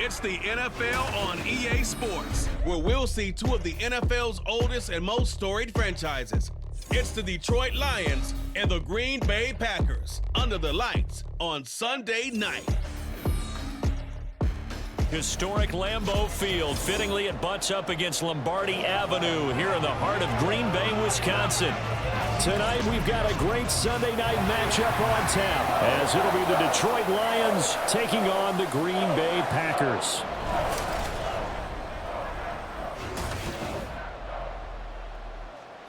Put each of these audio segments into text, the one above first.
It's the NFL on EA Sports, where we'll see two of the NFL's oldest and most storied franchises. It's the Detroit Lions and the Green Bay Packers under the lights on Sunday night. Historic Lambeau Field. Fittingly, it butts up against Lombardi Avenue here in the heart of Green Bay, Wisconsin. Tonight, we've got a great Sunday night matchup on tap, as it'll be the Detroit Lions taking on the Green Bay Packers.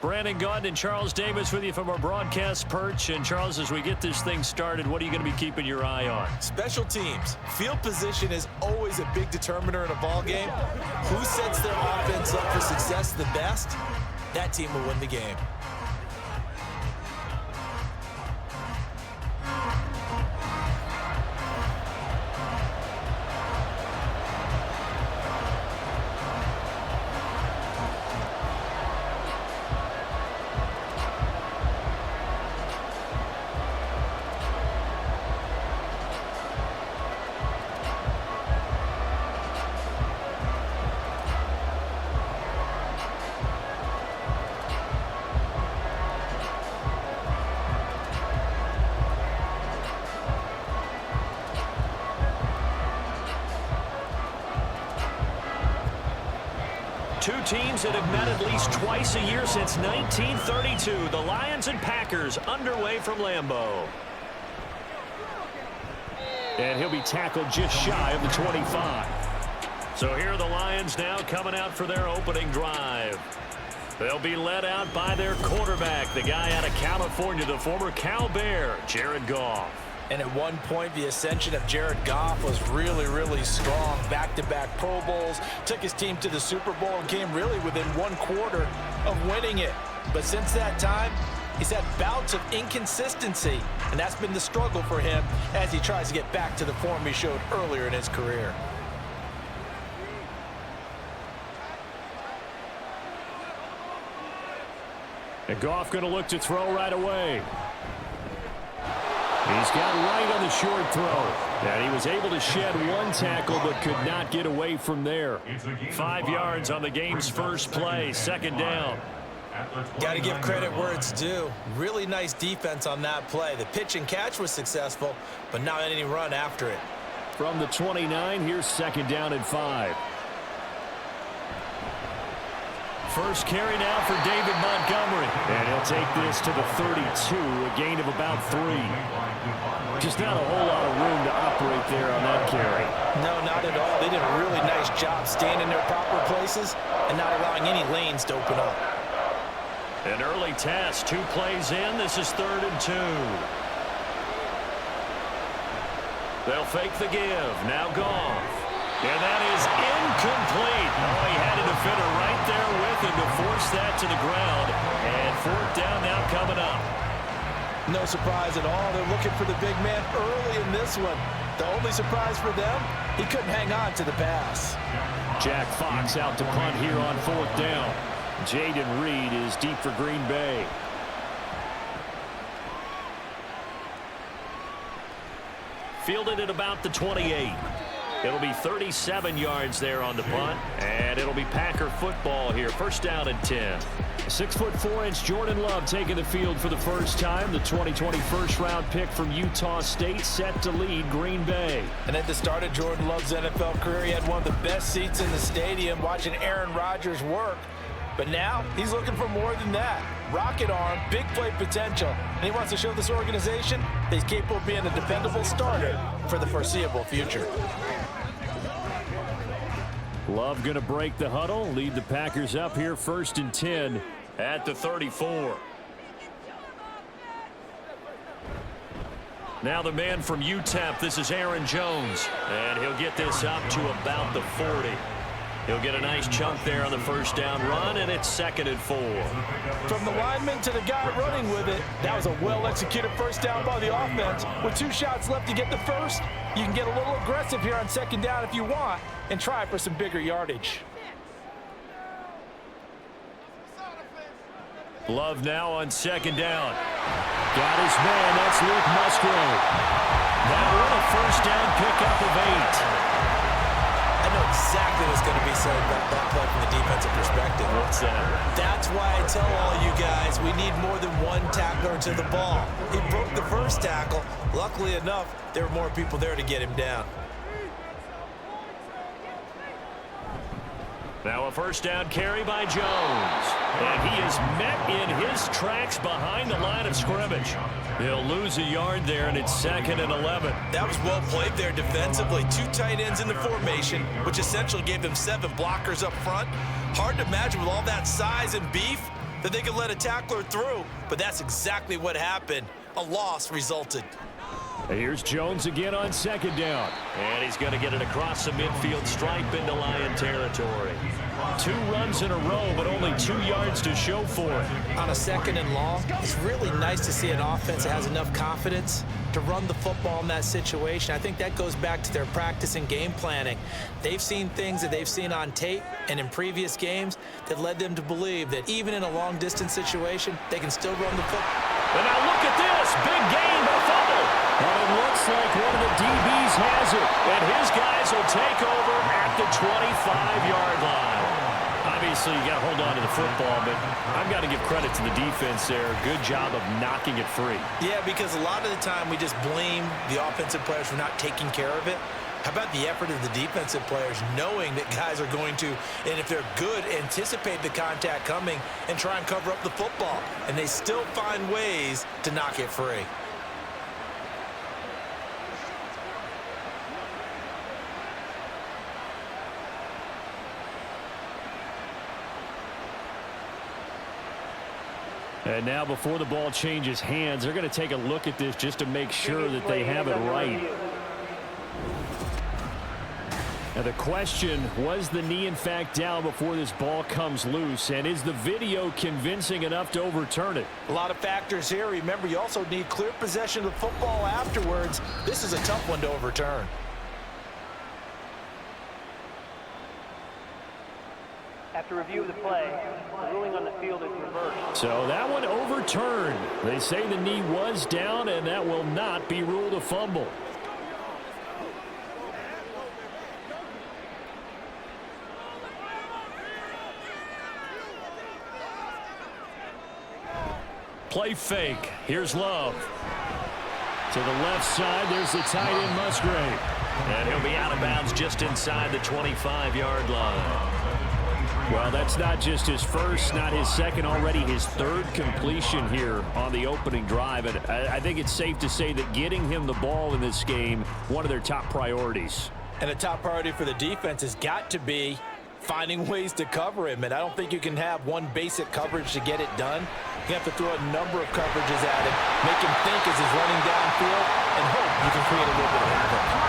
Brandon Gaudin and Charles Davis with you from our broadcast perch. And Charles, as we get this thing started, what are you going to be keeping your eye on? Special teams. Field position is always a big determiner in a ball game. Who sets their offense up for success the best, that team will win the game. Two teams that have met at least twice a year since 1932. The Lions and Packers underway from Lambeau. And he'll be tackled just shy of the 25. So here are the Lions now coming out for their opening drive. They'll be led out by their quarterback, the guy out of California, the former Cal Bear, Jared Goff. And at one point, the ascension of Jared Goff was really, really strong. Back-to-back Pro Bowls, took his team to the Super Bowl and came really within one quarter of winning it. But since that time, he's had bouts of inconsistency, and that's been the struggle for him as he tries to get back to the form he showed earlier in his career. And Goff going to look to throw right away. He's got right on the short throw. And he was able to shed one tackle but could not get away from there. 5 yards on the game's first play, second down. Got to give credit where it's due. Really nice defense on that play. The pitch and catch was successful, but not any run after it. From the 29, here's second down and 5. First carry now for David Montgomery. And he'll take this to the 32, a gain of about 3. Just not a whole lot of room to operate there on that carry. No, not at all. They did a really nice job staying in their proper places and not allowing any lanes to open up. An early test, 2 plays in. This is 3rd and 2. They'll fake the give. Now Goff. And that is incomplete. Oh, he had a defender right there with him to force that to the ground. And 4th down now coming up. No surprise at all. They're looking for the big man early in this one. The only surprise for them, he couldn't hang on to the pass. Jack Fox out to punt here on 4th down. Jaden Reed is deep for Green Bay. Fielded at about the 28. It'll be 37 yards there on the punt, and it'll be Packer football here. First down and 10. 6'4" Jordan Love taking the field for the first time. The 2020 first-round pick from Utah State set to lead Green Bay. And at the start of Jordan Love's NFL career, he had one of the best seats in the stadium watching Aaron Rodgers work. But now he's looking for more than that. Rocket arm, big play potential. And he wants to show this organization that he's capable of being a dependable starter for the foreseeable future. Love going to break the huddle, lead the Packers up here 1st and 10 at the 34. Now the man from UTEP, this is Aaron Jones, and he'll get this up to about the 40. He'll get a nice chunk there on the first down run, and it's 2nd and 4. From the lineman to the guy running with it, that was a well-executed first down by the offense. With 2 shots left to get the first, you can get a little aggressive here on 2nd down if you want and try for some bigger yardage. Love now on 2nd down. Got his man, that's Luke Musgrave. Now what a first down pickup of 8. know exactly what's going to be said about that play from the defensive perspective. What's that? That's why I tell all you guys we need more than one tackler to the ball. He broke the first tackle. Luckily enough, there were more people there to get him down. Now a first down carry by Jones. And he is met in his tracks behind the line of scrimmage. He'll lose a yard there, and it's 2nd and 11. That was well played there defensively. 2 tight ends in the formation, which essentially gave them 7 blockers up front. Hard to imagine with all that size and beef that they could let a tackler through, but that's exactly what happened. A loss resulted. Here's Jones again on 2nd down. And he's going to get it across the midfield stripe into Lion territory. 2 runs in a row, but only 2 yards to show for it. On a 2nd and long, it's really nice to see an offense that has enough confidence to run the football in that situation. I think that goes back to their practice and game planning. They've seen things that they've seen on tape and in previous games that led them to believe that even in a long-distance situation, they can still run the football. And now look at this. Big gain, a fumble. And it looks like one of the DBs has it. And his guys will take over at the 25-yard line. Obviously, you got to hold on to the football, but I've got to give credit to the defense there. Good job of knocking it free. Yeah, because a lot of the time we just blame the offensive players for not taking care of it. How about the effort of the defensive players knowing that guys are going to, and if they're good, anticipate the contact coming and try and cover up the football. And they still find ways to knock it free. And now before the ball changes hands, they're going to take a look at this just to make sure that they have it right. Now the question, was the knee in fact down before this ball comes loose? And is the video convincing enough to overturn it? A lot of factors here. Remember, you also need clear possession of the football afterwards. This is a tough one to overturn. After review of the play, the ruling on the field is reversed. So that one overturned. They say the knee was down, and that will not be ruled a fumble. Play fake. Here's Love. To the left side, there's the tight end Musgrave. And he'll be out of bounds just inside the 25-yard line. Well, that's not just his first, not his second, already his 3rd completion here on the opening drive. And I think it's safe to say that getting him the ball in this game, one of their top priorities. And a top priority for the defense has got to be finding ways to cover him. And I don't think you can have one basic coverage to get it done. You have to throw a number of coverages at him, make him think as he's running downfield, and hope you can create a little bit of havoc.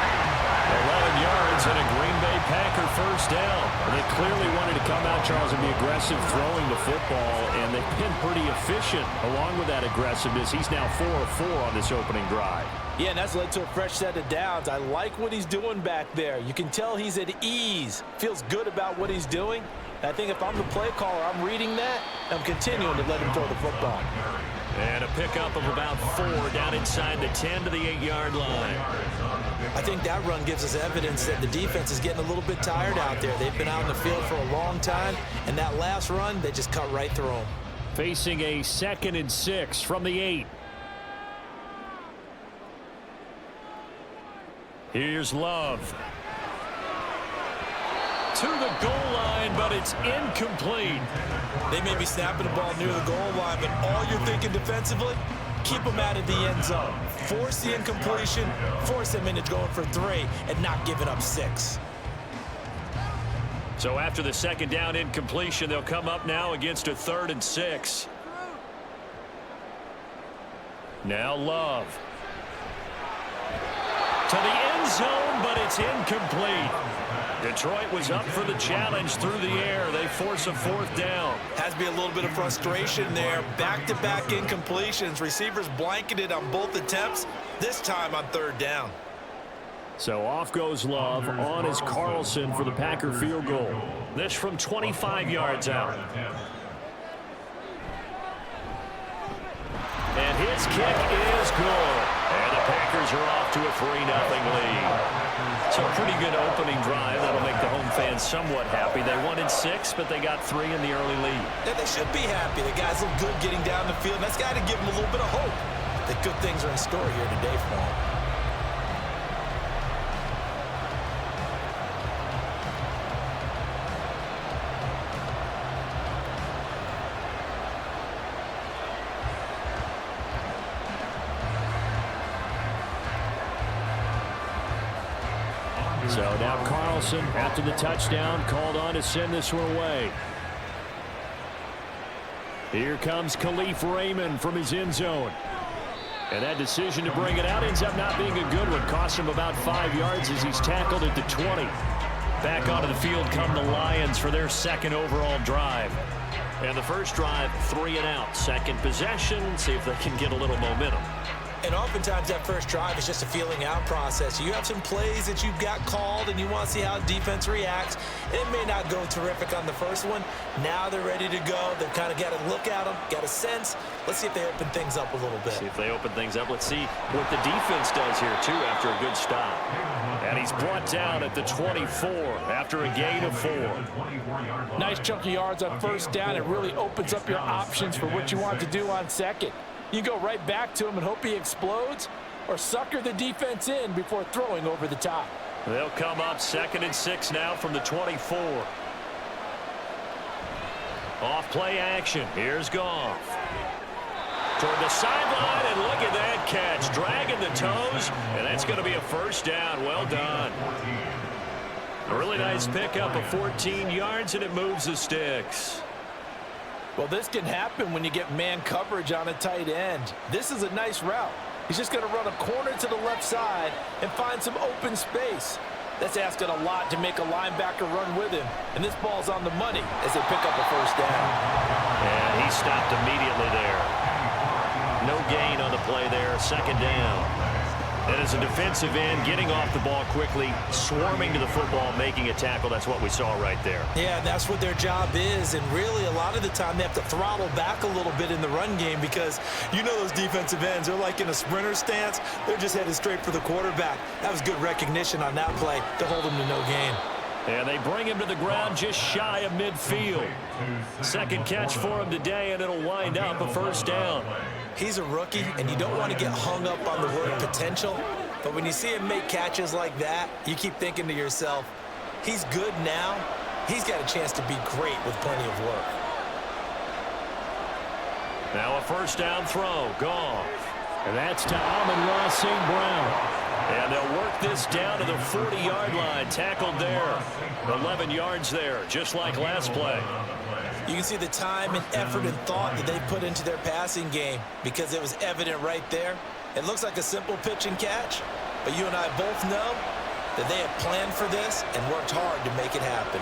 11 yards and a Green Bay Packer first down. They clearly wanted to come out, Charles, and be aggressive throwing the football, and they've been pretty efficient along with that aggressiveness. He's now 4 of 4 on this opening drive. Yeah, and that's led to a fresh set of downs. I like what he's doing back there. You can tell he's at ease, feels good about what he's doing. And I think if I'm the play caller, I'm reading that, I'm continuing to let him throw the football. And a pickup of about 4 down inside the 10 to the 8-yard line. I think that run gives us evidence that the defense is getting a little bit tired out there. They've been out in the field for a long time, and that last run, they just cut right through them. Facing a 2nd and 6 from the 8. Here's Love. To the goal line, but it's incomplete. They may be snapping the ball near the goal line, but all you're thinking defensively, keep them out of the end zone. Force the incompletion, force them into going for 3, and not giving up 6. So after the 2nd down incompletion, they'll come up now against a 3rd and 6. Now Love. To the end zone, but it's incomplete. Detroit was up for the challenge through the air. They force a 4th down. Has to be a little bit of frustration there. Back-to-back incompletions. Receivers blanketed on both attempts, this time on 3rd down. So off goes Love. On is Carlson for the Packer field goal. This from 25 yards out. And his kick is good. And the Packers are off to a 3-0 lead. So a pretty good opening drive. That'll make the home fans somewhat happy. They wanted 6, but they got 3 in the early lead. And they should be happy. The guys look good getting down the field. That's got to give them a little bit of hope that good things are in store here today for them. So now Carlson, after the touchdown, called on to send this one away. Here comes Khalif Raymond from his end zone. And that decision to bring it out ends up not being a good one. Cost him about 5 yards as he's tackled at the 20. Back onto the field come the Lions for their second overall drive. And the first drive, 3 and out. Second possession, see if they can get a little momentum. And oftentimes that first drive is just a feeling out process. You have some plays that you've got called and you want to see how defense reacts. It may not go terrific on the first one. Now they're ready to go. They've kind of got to look at them, got a sense. Let's see if they open things up a little bit. See if they open things up. Let's see what the defense does here, too, after a good stop. And he's brought down at the 24 after a gain of 4. Nice chunky yards on first down. It really opens up your options for what you want to do on second. You go right back to him and hope he explodes, or sucker the defense in before throwing over the top. They'll come up 2nd and 6 now from the 24. Off play action. Here's Goff. Toward the sideline, and look at that catch. Dragging the toes, and that's going to be a first down. Well done. A really nice pickup of 14 yards, and it moves the sticks. Well, this can happen when you get man coverage on a tight end. This is a nice route. He's just going to run a corner to the left side and find some open space. That's asking a lot to make a linebacker run with him. And this ball's on the money as they pick up a first down. And he stopped immediately there. No gain on the play there. Second down. And as a defensive end, getting off the ball quickly, swarming to the football, making a tackle, that's what we saw right there. Yeah, that's what their job is. And really, a lot of the time, they have to throttle back a little bit in the run game because you know those defensive ends, they're like in a sprinter stance. They're just headed straight for the quarterback. That was good recognition on that play to hold him to no gain. And they bring him to the ground just shy of midfield. Second catch for him today, and it'll wind up a first down. He's a rookie, and you don't want to get hung up on the word potential. But when you see him make catches like that, you keep thinking to yourself, he's good now. He's got a chance to be great with plenty of work. Now a first down throw. Goff. And that's to Amon-Ra St. Brown. And they'll work this down to the 40-yard line. Tackled there. 11 yards there, just like last play. You can see the time and effort and thought that they put into their passing game because it was evident right there. It looks like a simple pitch and catch, but you and I both know that they have planned for this and worked hard to make it happen.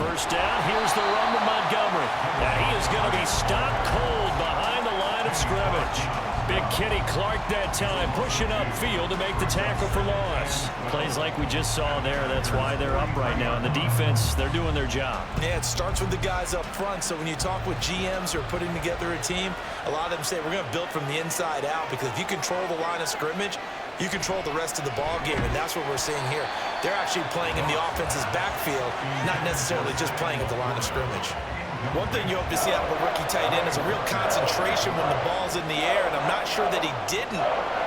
First down, here's the run to Montgomery. Now he is going to be stopped cold behind the line of scrimmage. Big Kenny Clark that time pushing upfield to make the tackle for loss. Plays like we just saw there. That's why they're up right now. And the defense, they're doing their job. Yeah, it starts with the guys up front. So when you talk with GMs who are putting together a team, a lot of them say we're going to build from the inside out because if you control the line of scrimmage, you control the rest of the ball game, and that's what we're seeing here. They're actually playing in the offense's backfield, not necessarily just playing at the line of scrimmage. One thing you hope to see out of a rookie tight end is a real concentration when the ball's in the air, and I'm not sure that he didn't,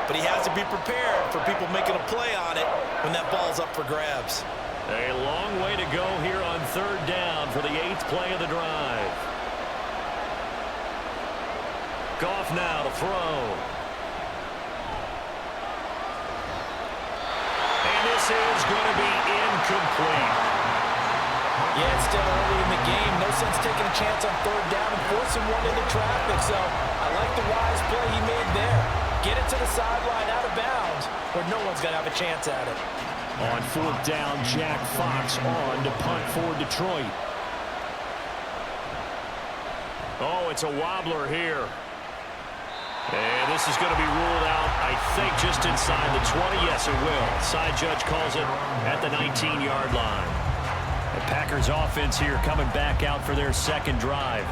but he has to be prepared for people making a play on it when that ball's up for grabs. A long way to go here on third down for the 8th play of the drive. Goff now to throw. And this is going to be incomplete. Yeah, it's still early in the game. No sense taking a chance on third down and forcing one into traffic. So I like the wise play he made there. Get it to the sideline out of bounds where no one's going to have a chance at it. On fourth down, Jack Fox on to punt for Detroit. Oh, it's a wobbler here. And this is going to be ruled out, I think, just inside the 20. Yes, it will. Side judge calls it at the 19-yard line. The Packers offense here coming back out for their second drive.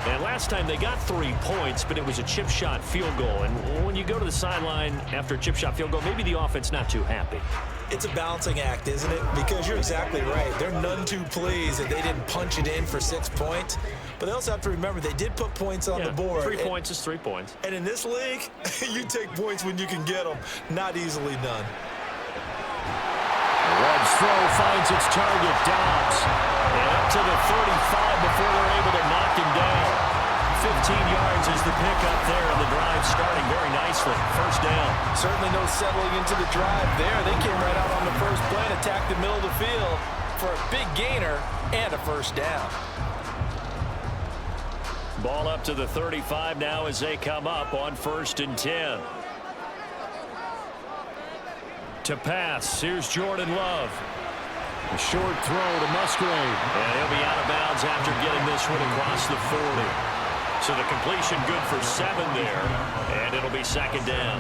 And last time they got 3 points, but it was a chip shot field goal. And when you go to the sideline after a chip shot field goal, maybe the offense not too happy. It's a balancing act, isn't it? Because you're exactly right. They're none too pleased that they didn't punch it in for 6 points. But they also have to remember they did put points on the board. 3 points is 3 points. And in this league, you take points when you can get them. Not easily done. Webb's throw finds its target, Dobbs. And up to the 35 before they're able to knock him down. 15 yards is the pickup there, and the drive starting very nicely. First down. Certainly no settling into the drive there. They came right out on the first play and attacked the middle of the field for a big gainer and a first down. Ball up to the 35 now as they come up on 1st and 10. To pass, here's Jordan Love. A short throw to Musgrave. And he'll be out of bounds after getting this one across the 40. So the completion good for 7 there, and it'll be 2nd down.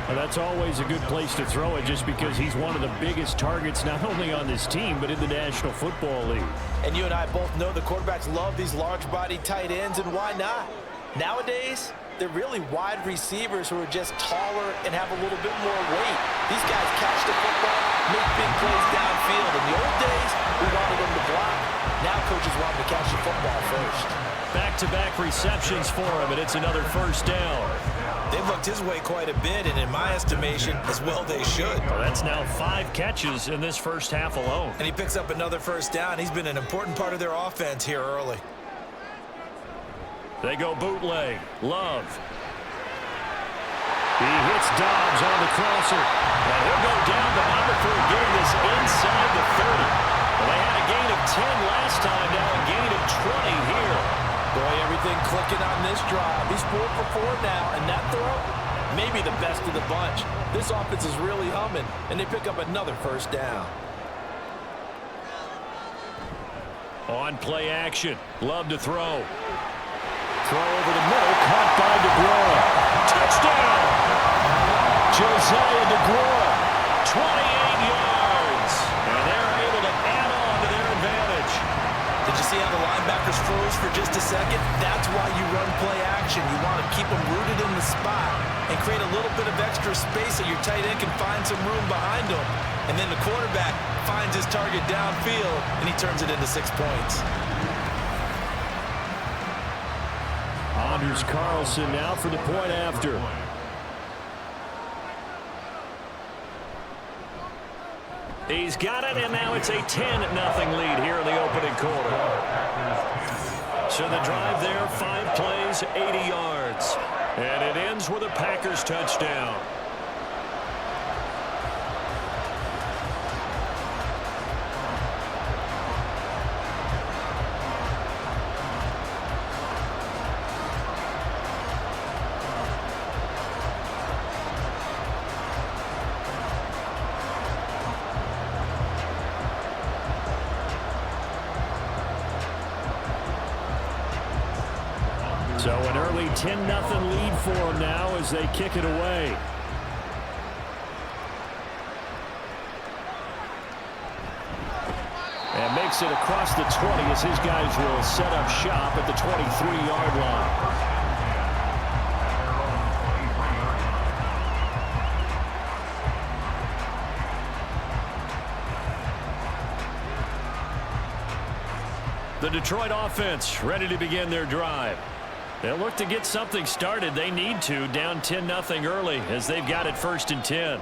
Well, that's always a good place to throw it just because he's one of the biggest targets not only on this team but in the National Football League. And you and I both know the quarterbacks love these large-bodied tight ends, and why not? Nowadays, they're really wide receivers who are just taller and have a little bit more weight. These guys catch the football, make big plays downfield. In the old days, we wanted them to block. Now coaches want them to catch the football first. Back-to-back receptions for him, and it's another first down. They've looked his way quite a bit, and in my estimation, as well they should. Well, that's now 5 catches in this first half alone. And he picks up another first down. He's been an important part of their offense here early. They go bootleg. Love. He hits Dobbs on the crosser. And he'll go down, but not before getting this inside the 30. Well, they had a gain of 10 last time, now a gain of 20 here. Boy, everything clicking on this drive. He's 4 for 4 now, and that throw, maybe the best of the bunch. This offense is really humming, and they pick up another first down. On play action. Love to throw. Throw over the middle, caught by DeGuara. Touchdown! Josiah DeGuara, 28 yards. And they're able to add on to their advantage. Did you see how the linebackers froze for just a second? That's why you run play action. You want to keep them rooted in the spot and create a little bit of extra space so your tight end can find some room behind him. And then the quarterback finds his target downfield, and he turns it into 6 points. Anders Carlson now for the point after. He's got it, and now it's a 10-0 lead here in the opening quarter. So the drive there, 5 plays, 80 yards. And it ends with a Packers touchdown. So an early 10-0 lead for them now as they kick it away. And makes it across the 20 as his guys will set up shop at the 23-yard line. The Detroit offense ready to begin their drive. They'll look to get something started. They need to, down 10-0 early as they've got it 1st and 10.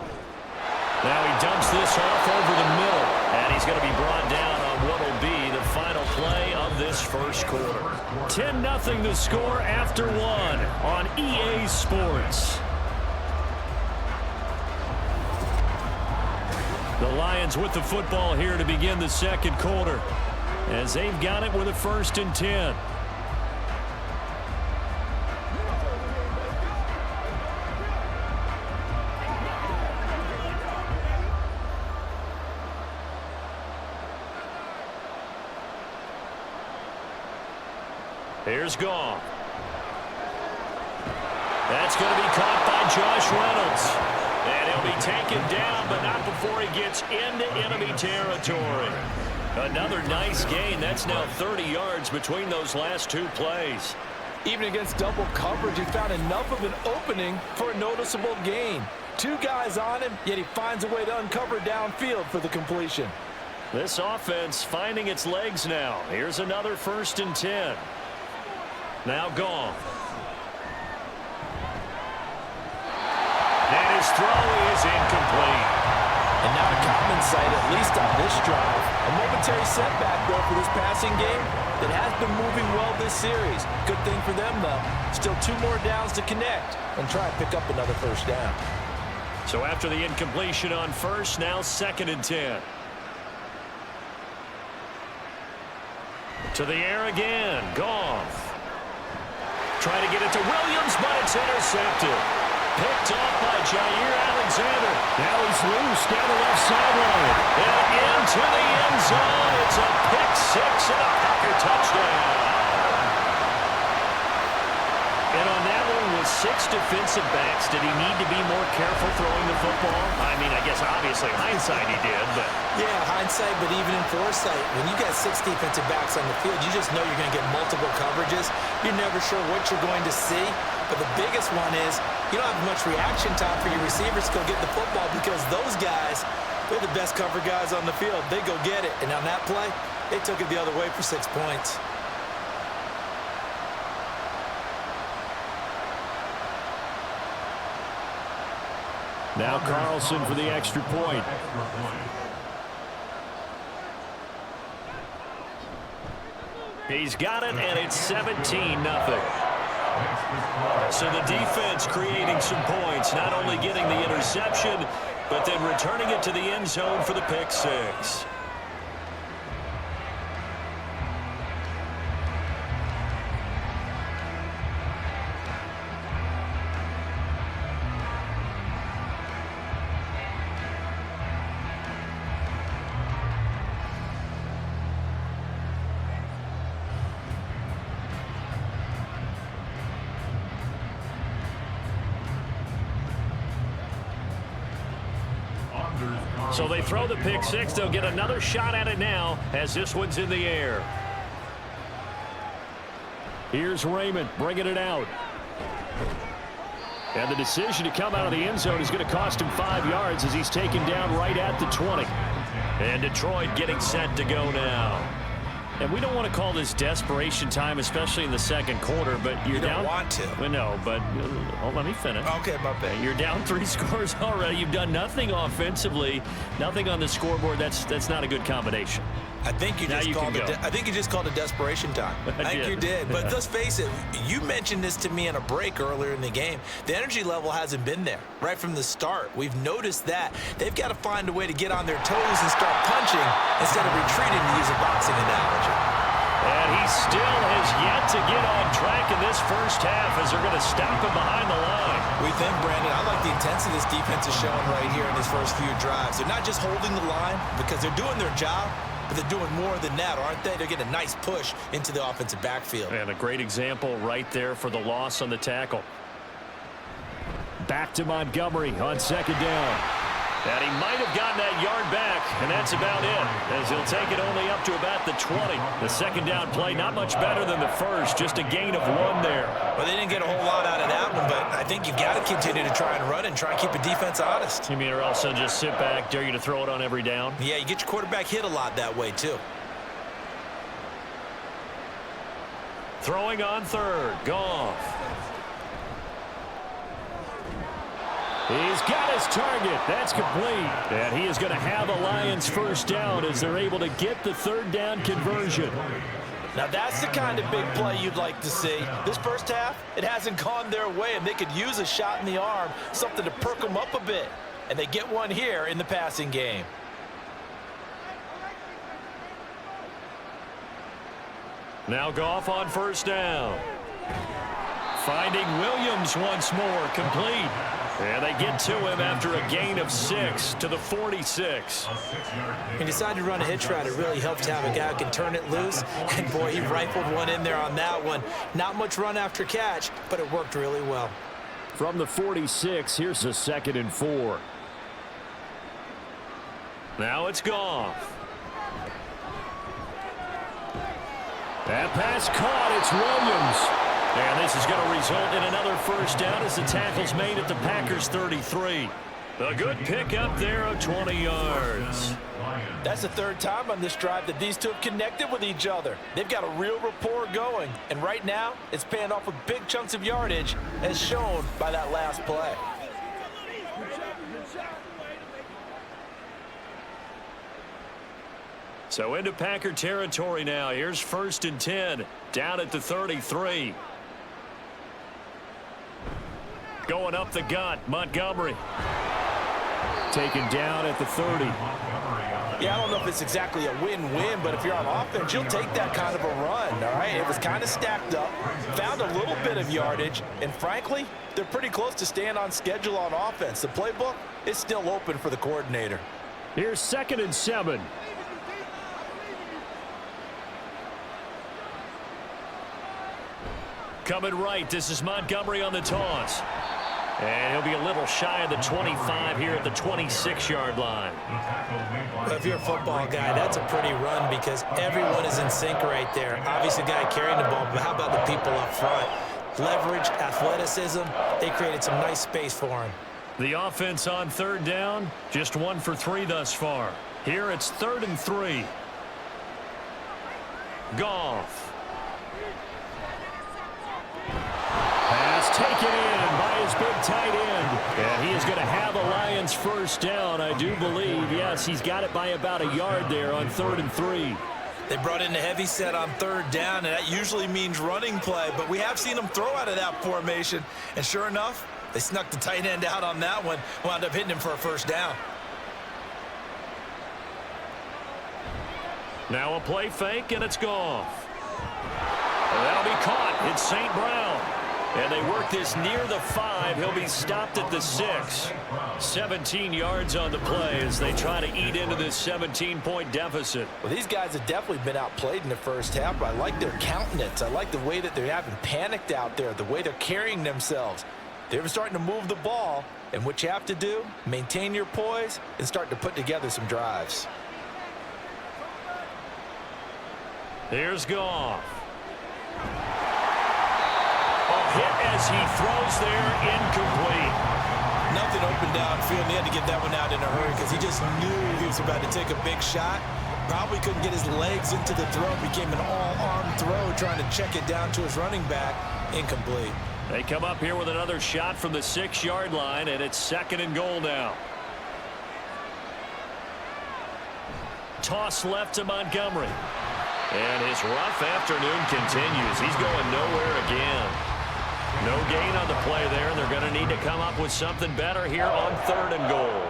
Now he dumps this off over the middle, and he's going to be brought down on what will be the final play of this first quarter. 10-0 the score after 1 on EA Sports. The Lions with the football here to begin the second quarter as they've got it with a 1st and 10. Here's Goff. That's going to be caught by Josh Reynolds. And he'll be taken down, but not before he gets into enemy territory. Another nice gain. That's now 30 yards between those last 2 plays. Even against double coverage, he found enough of an opening for a noticeable gain. 2 guys on him, yet he finds a way to uncover downfield for the completion. This offense finding its legs now. Here's another 1st and 10. Now Goff. And his throw is incomplete. And not a common sight, at least on this drive. A momentary setback, though, for this passing game that has been moving well this series. Good thing for them, though. Still 2 more downs to connect and try and pick up another 1st down. So after the incompletion on 1st, now 2nd and 10. To the air again. Goff. Trying to get it to Williams, but it's intercepted. Picked off by Jair Alexander. Now he's loose down the left sideline. And into the end zone. It's a pick-6 and a Packer touchdown. And on that one with 6 defensive backs, did he need to be more careful throwing the football? I mean, I guess obviously hindsight he did, but... Yeah, hindsight, but even in foresight, when you got 6 defensive backs on the field, you just know you're going to get multiple coverages. You're never sure what you're going to see. But the biggest one is you don't have much reaction time for your receivers to go get the football because those guys, they're the best cover guys on the field. They go get it. And on that play, they took it the other way for 6 points. Now Carlson for the extra point. He's got it, and it's 17-0. So the defense creating some points, not only getting the interception, but then returning it to the end zone for the pick-6. So they throw the pick-6. They'll get another shot at it now as this one's in the air. Here's Raymond bringing it out. And the decision to come out of the end zone is going to cost him 5 yards as he's taken down right at the 20. And Detroit getting set to go now. And we don't want to call this desperation time, especially in the 2nd quarter, but you're down. You don't want to. Well, no, but let me finish. Okay, my bad. You're down 3 scores already. You've done nothing offensively, nothing on the scoreboard. That's not a good combination. I think you just called it desperation time. I think you did. But let's face it, you mentioned this to me in a break earlier in the game. The energy level hasn't been there right from the start. We've noticed that. They've got to find a way to get on their toes and start punching instead of retreating, to use a boxing analogy. And he still has yet to get on track in this first half as they're going to stop him behind the line. We think, Brandon, I like the intensity this defense is showing right here in these first few drives. They're not just holding the line because they're doing their job, but they're doing more than that, aren't they? They're getting a nice push into the offensive backfield. And a great example right there for the loss on the tackle. Back to Montgomery on 2nd down. And he might have gotten that yard back, and that's about it, as he'll take it only up to about the 20. The 2nd down play, not much better than the first, just a gain of 1 there. Well, they didn't get a whole lot out of that one, but I think you've got to continue to try and run and try and keep the defense honest. You mean, or else they'll just sit back, dare you to throw it on every down? Yeah, you get your quarterback hit a lot that way, too. Throwing on 3rd, Goff. He's got his target. That's complete. And he is going to have a Lions 1st down as they're able to get the 3rd down conversion. Now, that's the kind of big play you'd like to see. This first half, it hasn't gone their way, and they could use a shot in the arm, something to perk them up a bit. And they get one here in the passing game. Now Goff on 1st down. Finding Williams once more, complete. And they get to him after a gain of 6 to the 46. He decided to run a hitch route. It really helped to have a guy who can turn it loose. And, boy, he rifled one in there on that one. Not much run after catch, but it worked really well. From the 46, here's a 2nd and 4. Now it's Goff. That pass caught. It's Williams. And this is going to result in another first down as the tackle's made at the Packers' 33. A good pickup there of 20 yards. That's the third time on this drive that these two have connected with each other. They've got a real rapport going, and right now it's paying off with big chunks of yardage as shown by that last play. So into Packer territory now. Here's 1st and 10 down at the 33. Going up the gut, Montgomery. Taken down at the 30. Yeah, I don't know if it's exactly a win-win, but if you're on offense, you'll take that kind of a run, all right? It was kind of stacked up, found a little bit of yardage, and frankly, they're pretty close to staying on schedule on offense. The playbook is still open for the coordinator. Here's 2nd and 7. Coming right, this is Montgomery on the toss. And he'll be a little shy of the 25 here at the 26-yard line. If you're a football guy, that's a pretty run because everyone is in sync right there. Obviously, the guy carrying the ball, but how about the people up front? Leverage, athleticism, they created some nice space for him. The offense on 3rd down, just 1 for 3 thus far. Here it's 3rd and 3. Goff. Pass taken in by his big tight end. And he is going to have a Lions first down, I do believe. Yes, he's got it by about a yard there on 3rd and 3. They brought in the heavy set on 3rd down, and that usually means running play, but we have seen them throw out of that formation, and sure enough, they snuck the tight end out on that one, wound up hitting him for a first down. Now a play fake, and it's Goff. That'll be caught. It's St. Brown. And they work this near the 5. He'll be stopped at the 6. 17 yards on the play as they try to eat into this 17-point deficit. Well, these guys have definitely been outplayed in the first half, but I like their countenance. I like the way that they haven't panicked out there, the way they're carrying themselves. They're starting to move the ball, and what you have to do, maintain your poise and start to put together some drives. Here's Goff. Hit as he throws there, incomplete. Nothing open downfield, and he had to get that one out in a hurry because he just knew he was about to take a big shot. Probably couldn't get his legs into the throw. Became an all-arm throw, trying to check it down to his running back. Incomplete. They come up here with another shot from the 6-yard line, and it's 2nd and goal now. Toss left to Montgomery. And his rough afternoon continues. He's going nowhere again. No gain on the play there, and they're going to need to come up with something better here on 3rd and goal.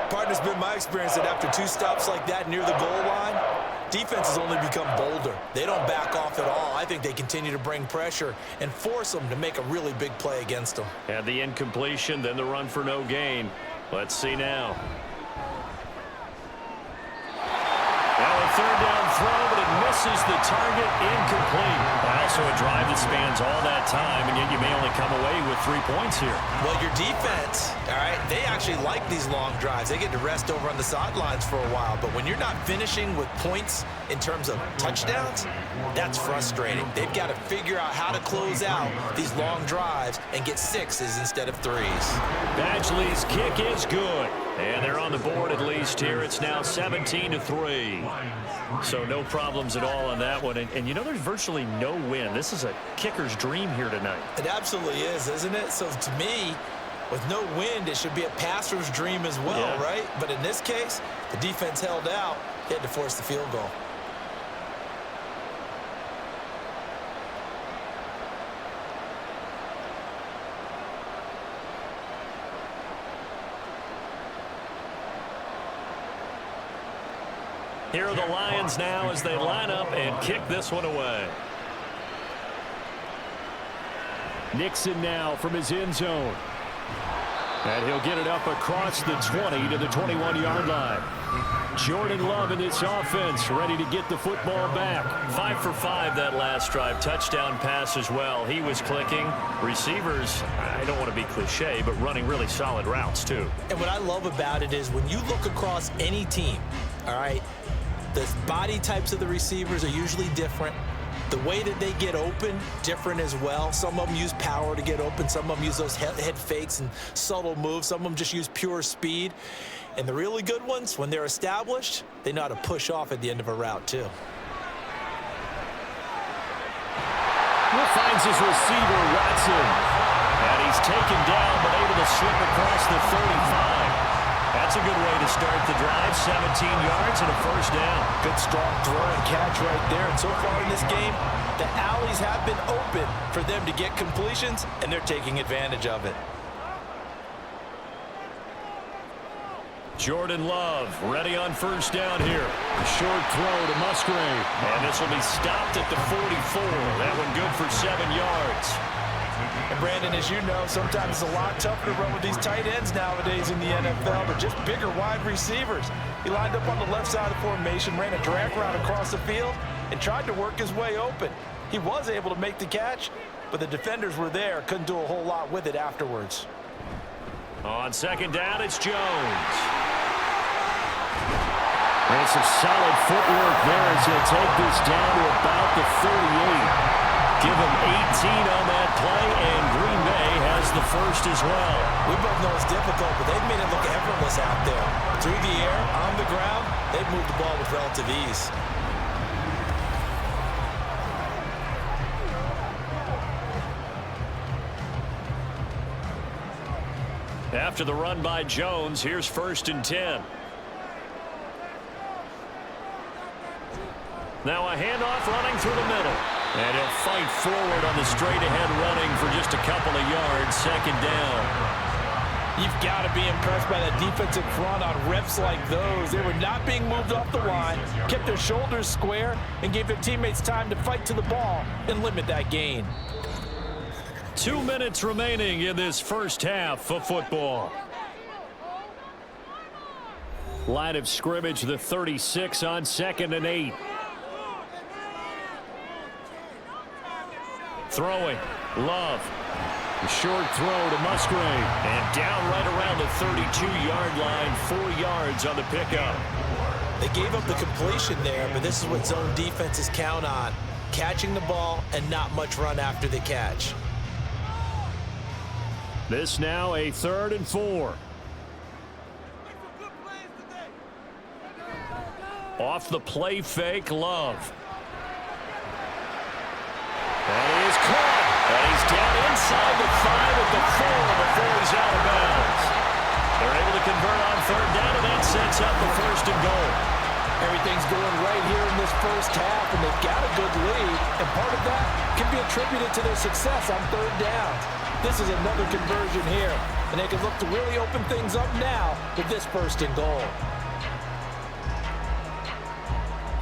Partner, it's been my experience that after 2 stops like that near the goal line, defense has only become bolder. They don't back off at all. I think they continue to bring pressure and force them to make a really big play against them. And the incompletion, then the run for no gain. Let's see now. Now a 3rd down throw, but it misses the target, incomplete. Also a drive that spans all that time, and yet you may only come away with 3 points here. Well, your defense, all right, they actually like these long drives. They get to rest over on the sidelines for a while, but when you're not finishing with points in terms of touchdowns, that's frustrating. They've got to figure out how to close out these long drives and get 6s instead of 3s. Badgley's kick is good. And they're on the board at least here. It's now 17-3. So no problems at all on that one. And you know, there's virtually no win. This is a kicker's dream here tonight. It absolutely is, isn't it? So to me, with no wind, it should be a passer's dream as well, right? But in this case, the defense held out. They had to force the field goal. Here are the Lions now as they line up and kick this one away. Nixon now from his end zone. And he'll get it up across the 20 to the 21-yard line. Jordan Love in this offense, ready to get the football back. 5 for 5 that last drive. Touchdown pass as well. He was clicking. Receivers, I don't want to be cliche, but running really solid routes too. And what I love about it is when you look across any team, all right, the body types of the receivers are usually different. The way that they get open, different as well. Some of them use power to get open. Some of them use those head fakes and subtle moves. Some of them just use pure speed. And the really good ones, when they're established, they know how to push off at the end of a route, too. Finds his receiver, Watson. And he's taken down, but able to slip across the 35. That's a good way to start the drive. 17 yards and a first down. Good strong throw and catch right there. And so far in this game, the alleys have been open for them to get completions, and they're taking advantage of it. Jordan Love ready on first down here. A short throw to Musgrave. And this will be stopped at the 44. That one good for 7 yards. And Brandon, as you know, sometimes it's a lot tougher to run with these tight ends nowadays in the NFL. They're just bigger wide receivers. He lined up on the left side of the formation, ran a drag route across the field, and tried to work his way open. He was able to make the catch, but the defenders were there. Couldn't do a whole lot with it afterwards. On second down, it's Jones. And some solid footwork there as he'll take this down to about the 38. Give him 18 on that play, and Green Bay has the first as well. We both know it's difficult, but they've made it look effortless out there. Through the air, on the ground, they've moved the ball with relative ease. After the run by Jones, here's 1st and 10. Now a handoff running through the middle. And he'll fight forward on the straight-ahead running for just a couple of yards. Second down. You've got to be impressed by that defensive front on reps like those. They were not being moved off the line, kept their shoulders square, and gave their teammates time to fight to the ball and limit that gain. 2 minutes remaining in this first half of football. Line of scrimmage, the 36 on 2nd and 8. Throwing. Love. A short throw to Musgrave. And down right around the 32-yard line. 4 yards on the pickup. They gave up the completion there, but this is what zone defenses count on. Catching the ball and not much run after the catch. This now a 3rd and 4. Off the play fake, Love. And he is caught. And he's down inside the 5 at the 4 before he's out of bounds. They're able to convert on 3rd down, and that sets up the 1st and goal. Everything's going right here in this first half, and they've got a good lead, and part of that can be attributed to their success on 3rd down. This is another conversion here, and they can look to really open things up now with this 1st and goal.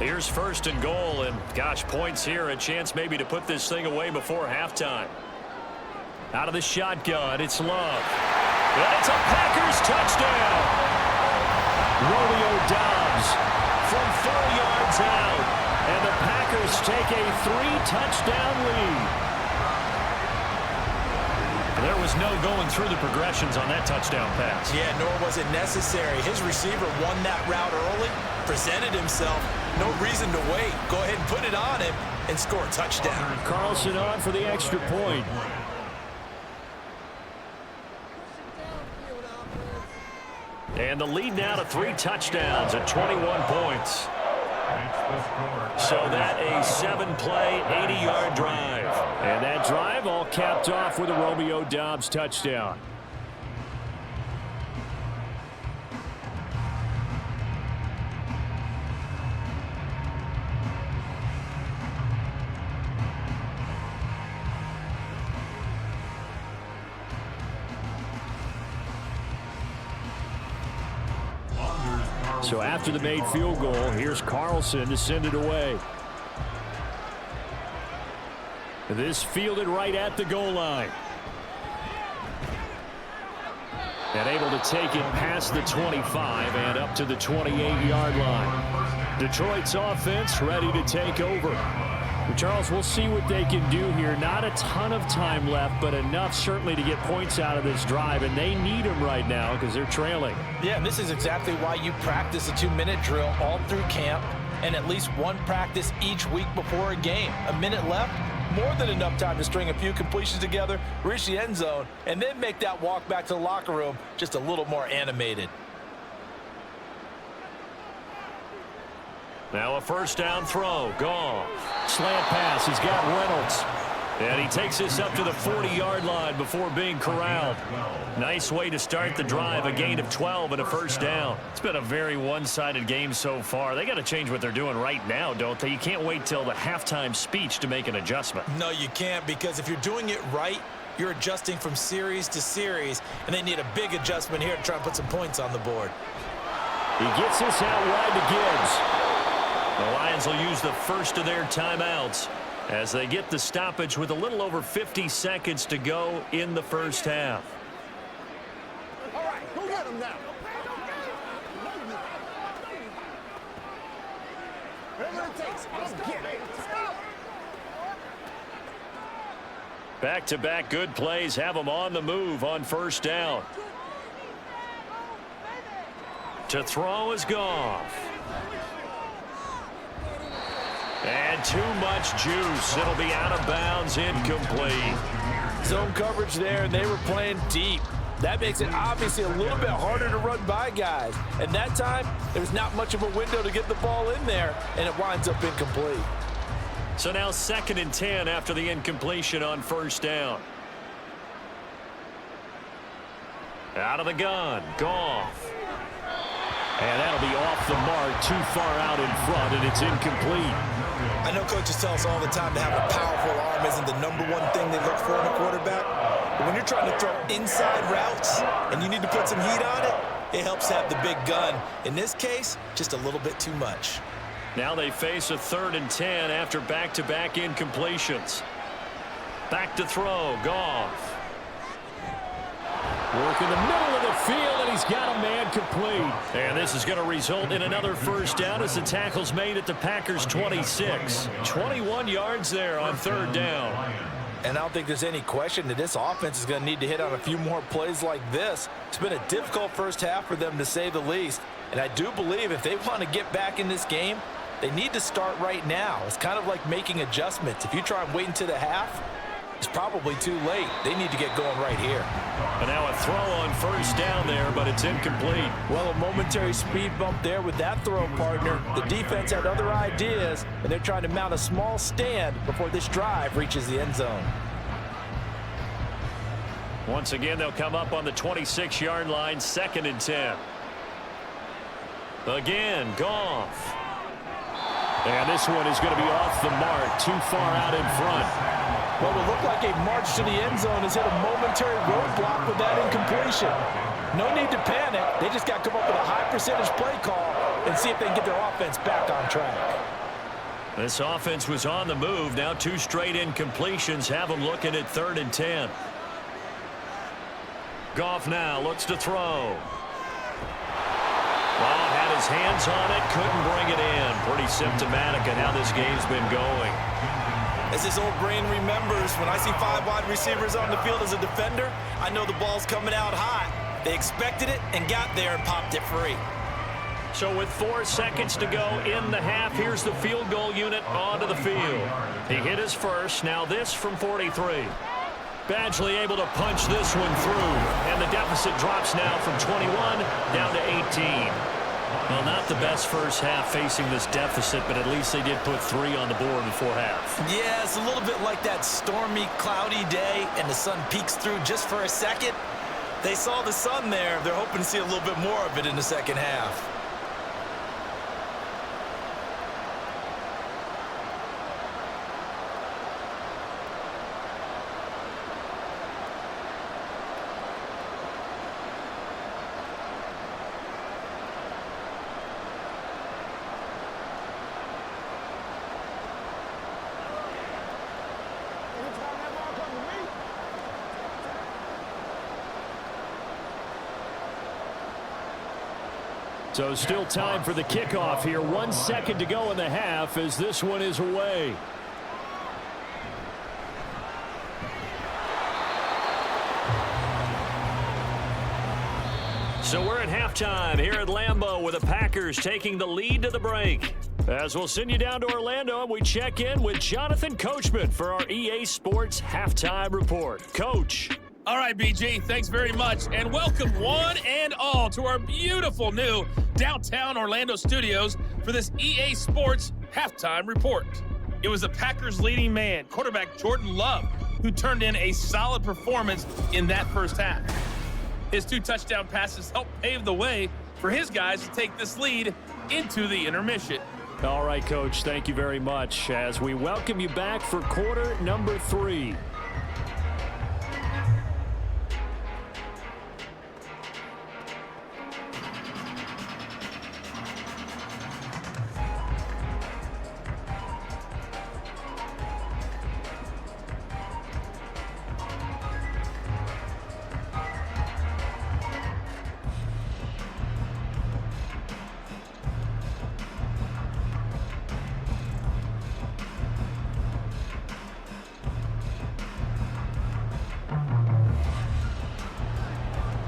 Here's 1st and goal, and gosh, points here, a chance maybe to put this thing away before halftime. Out of the shotgun, it's Love. And it's a Packers touchdown. Romeo Doubs From 4 yards out, and the Packers take a 3-touchdown lead. There was no going through the progressions on that touchdown pass. Yeah, nor was it necessary. His receiver won that route early, presented himself. No reason to wait. Go ahead and put it on him and score a touchdown. Carlson on for the extra point. And the lead now to 3 touchdowns at 21 points. So that a 7-play, 80-yard drive. And that drive all capped off with a Romeo Doubs touchdown. So after the made field goal, here's Carlson to send it away. This fielded right at the goal line. And able to take it past the 25 and up to the 28-yard line. Detroit's offense ready to take over. Charles, we'll see what they can do here. Not a ton of time left, but enough certainly to get points out of this drive, and they need them right now because they're trailing. Yeah, and this is exactly why you practice a 2-minute drill all through camp. and at least one practice each week before a game. A minute left, more than enough time to string a few completions together, reach the end zone, and then make that walk back to the locker room just a little more animated. Now a first down throw. Goff. Slant pass. He's got Reynolds. And he takes this up to the 40-yard line before being corralled. Nice way to start the drive. A gain of 12 and a first down. It's been a very one-sided game so far. They got to change what they're doing right now, don't they? You can't wait till the halftime speech to make an adjustment. No, you can't, because if you're doing it right, you're adjusting from series to series, and they need a big adjustment here to try and put some points on the board. He gets this out wide to Gibbs. The Lions will use the first of their timeouts as they get the stoppage with a little over 50 seconds to go in the first half. All right, go get him now. Whatever it takes, let's get it. Back-to-back good plays have them on the move on first down. To throw is Goff. And too much juice. It'll be out of bounds, incomplete. Zone coverage there, and they were playing deep. That makes it obviously a little bit harder to run by guys. And that time, there's not much of a window to get the ball in there, and it winds up incomplete. So now 2nd and 10 after the incompletion on first down. Out of the gun, Goff. And that'll be off the mark, too far out in front, and it's incomplete. I know coaches tell us all the time to have a powerful arm isn't the #1 thing they look for in a quarterback. But when you're trying to throw inside routes and you need to put some heat on it, it helps to have the big gun. In this case, just a little bit too much. Now they face a 3rd and 10 after back-to-back incompletions. Back to throw, Goff. Work in the middle of the field, and he's got a man complete. And this is going to result in another first down as the tackle's made at the Packers' 26. 21 yards there on 3rd down. And I don't think there's any question that this offense is going to need to hit on a few more plays like this. It's been a difficult first half for them, to say the least. And I do believe if they want to get back in this game, they need to start right now. It's kind of like making adjustments. If you try and wait until the half, it's probably too late. They need to get going right here. And now a throw on first down there, but it's incomplete. Well, a momentary speed bump there with that throw, partner. The defense had other ideas, and they're trying to mount a small stand before this drive reaches the end zone. Once again, they'll come up on the 26-yard line, 2nd and 10. Again, Goff. And this one is going to be off the mark, too far out in front. Well, it looked like a march to the end zone has hit a momentary roadblock with that incompletion. No need to panic. They just got to come up with a high percentage play call and see if they can get their offense back on track. This offense was on the move. Now 2 straight incompletions have them looking at 3rd and 10. Goff now looks to throw. Well, had his hands on it, couldn't bring it in. Pretty symptomatic of how this game's been going. As his old brain remembers, when I see 5 wide receivers on the field as a defender, I know the ball's coming out hot. They expected it and got there and popped it free. So with 4 seconds to go in the half, here's the field goal unit onto the field. He hit his first. Now this from 43. Badgley able to punch this one through, and the deficit drops now from 21 down to 18. Well, not the best first half facing this deficit, but at least they did put 3 on the board before half. Yeah, it's a little bit like that stormy, cloudy day, and the sun peeks through just for a second. They saw the sun there. They're hoping to see a little bit more of it in the second half. So still time for the kickoff here. 1 second to go in the half as this one is away. So we're at halftime here at Lambeau with the Packers taking the lead to the break. As we'll send you down to Orlando, and we check in with Jonathan Coachman for our EA Sports Halftime Report. Coach. All right, BG, thanks very much, and welcome one and all to our beautiful new downtown Orlando studios for this EA Sports Halftime Report. It was the Packers' leading man, quarterback Jordan Love, who turned in a solid performance in that first half. His 2 touchdown passes helped pave the way for his guys to take this lead into the intermission. All right, Coach, thank you very much as we welcome you back for quarter number 3.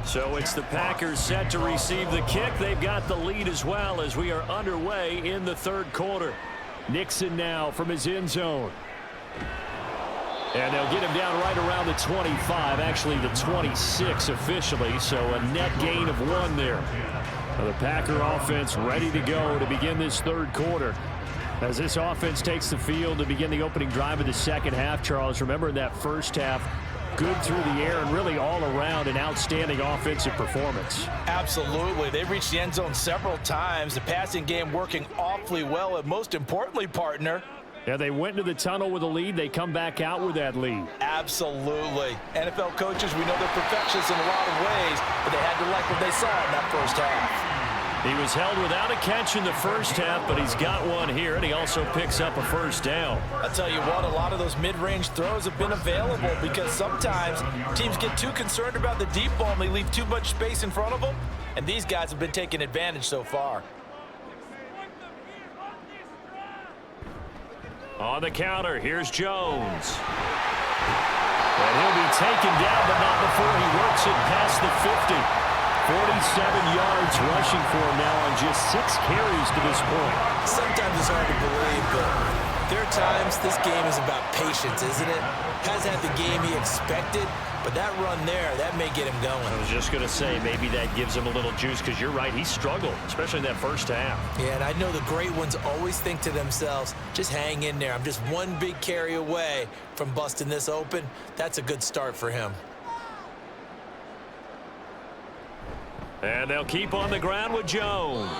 So it's the Packers set to receive the kick. They've got the lead as well as we are underway in the third quarter. Nixon now from his end zone. And they'll get him down right around the 25, actually the 26 officially, so a net gain of 1 there. Now the Packer offense ready to go to begin this third quarter. As this offense takes the field to begin the opening drive of the second half, Charles, remember in that first half, good through the air and really all around an outstanding offensive performance. Absolutely. They've reached the end zone several times. The passing game working awfully well, and most importantly, partner. Yeah, they went into the tunnel with a lead. They come back out with that lead. Absolutely. NFL coaches, we know they're perfectionists in a lot of ways, but they had to like what they saw in that first half. He was held without a catch in the first half, but he's got one here, and he also picks up a first down. I'll tell you what, a lot of those mid-range throws have been available because sometimes teams get too concerned about the deep ball and they leave too much space in front of them, and these guys have been taking advantage so far. On the counter, here's Jones. And he'll be taken down, but not before he works it past the 50. 47 yards rushing for him now on just 6 carries to this point. Sometimes it's hard to believe, but there are times this game is about patience, isn't it? Hasn't had the game he expected, but that run there, that may get him going. I was just going to say, maybe that gives him a little juice because you're right, he struggled, especially in that first half. Yeah, and I know the great ones always think to themselves, just hang in there. I'm just one big carry away from busting this open. That's a good start for him. And they'll keep on the ground with Jones.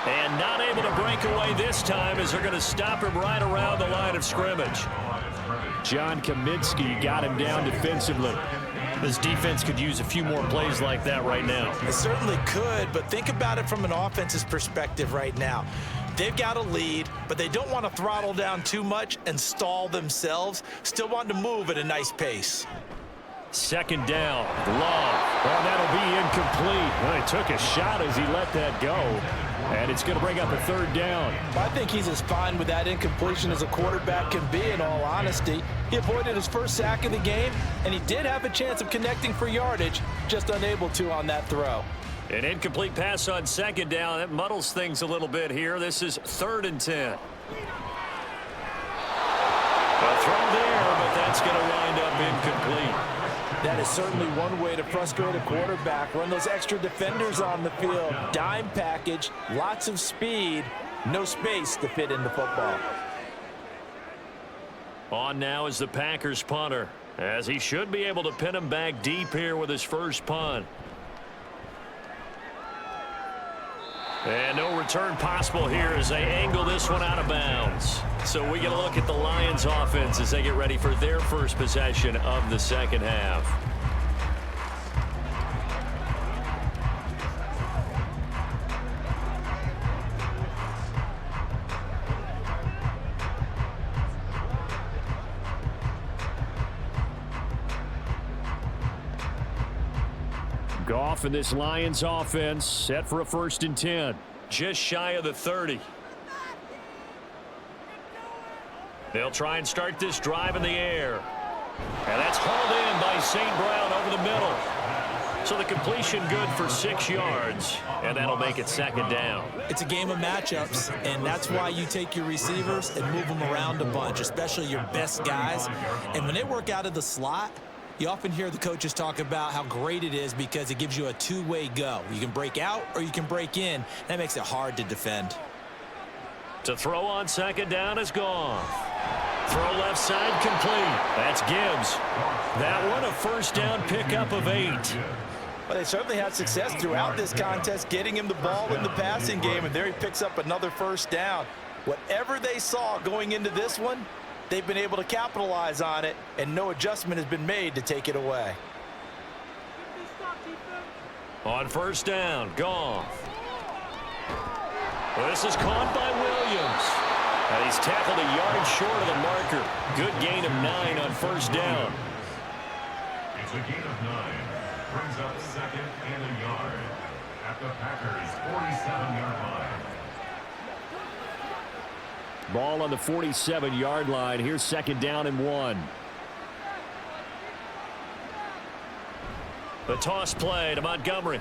And not able to break away this time as they're going to stop him right around the line of scrimmage. John Kaminsky got him down defensively. This defense could use a few more plays like that right now. It certainly could, but think about it from an offense's perspective right now. They've got a lead, but they don't want to throttle down too much and stall themselves. Still want to move at a nice pace. Second down, Love. Well, that'll be incomplete. Well, he took a shot as he let that go. And it's going to bring up a third down. I think he's as fine with that incompletion as a quarterback can be, in all honesty. He avoided his first sack of the game, and he did have a chance of connecting for yardage, just unable to on that throw. An incomplete pass on second down. That muddles things a little bit here. This is 3rd and 10. A throw there, but that's going to wind up incomplete. That is certainly one way to frustrate a quarterback. Run those extra defenders on the field. Dime package, lots of speed, no space to fit in the football. On now is the Packers punter, as he should be able to pin him back deep here with his first punt. And no return possible here as they angle this one out of bounds. So we get a look at the Lions offense as they get ready for their first possession of the second half. Goff and this Lions offense set for a 1st and 10. Just shy of the 30. They'll try and start this drive in the air. And that's hauled in by St. Brown over the middle. So the completion good for 6 yards, and that'll make it 2nd down. It's a game of matchups, and that's why you take your receivers and move them around a bunch, especially your best guys. And when they work out of the slot, you often hear the coaches talk about how great it is because it gives you a two-way go. You can break out or you can break in. That makes it hard to defend. To throw on 2nd down is gone. Throw left side complete. That's Gibbs. That one a 1st down pickup of 8. Well, they certainly had success throughout this contest, getting him the ball in the passing game, and there he picks up another 1st down. Whatever they saw going into this one, they've been able to capitalize on it, and no adjustment has been made to take it away. On 1st down, Goff. Well, this is caught by Williams. And he's tackled a yard short of the marker. Good gain of 9 on 1st down. It's a gain of 9. Brings up 2nd and a yard at the Packers' 47-yard line. Ball on the 47-yard line. Here's 2nd down and 1. The toss play to Montgomery.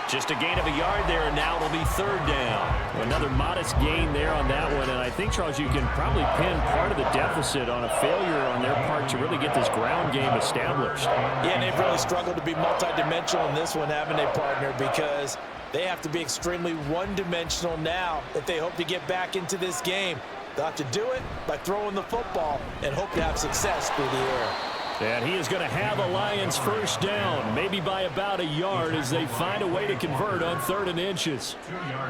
Just a gain of a yard there, and now it'll be 3rd down. Another modest gain there on that one, and I think, Charles, you can probably pin part of the deficit on a failure on their part to really get this ground game established. Yeah, and they've really struggled to be multidimensional in this one, haven't they, partner, because they have to be extremely one-dimensional now if they hope to get back into this game. They'll have to do it by throwing the football and hope to have success through the air. And he is going to have a Lions 1st down, maybe by about a yard as they find a way to convert on 3rd and inches.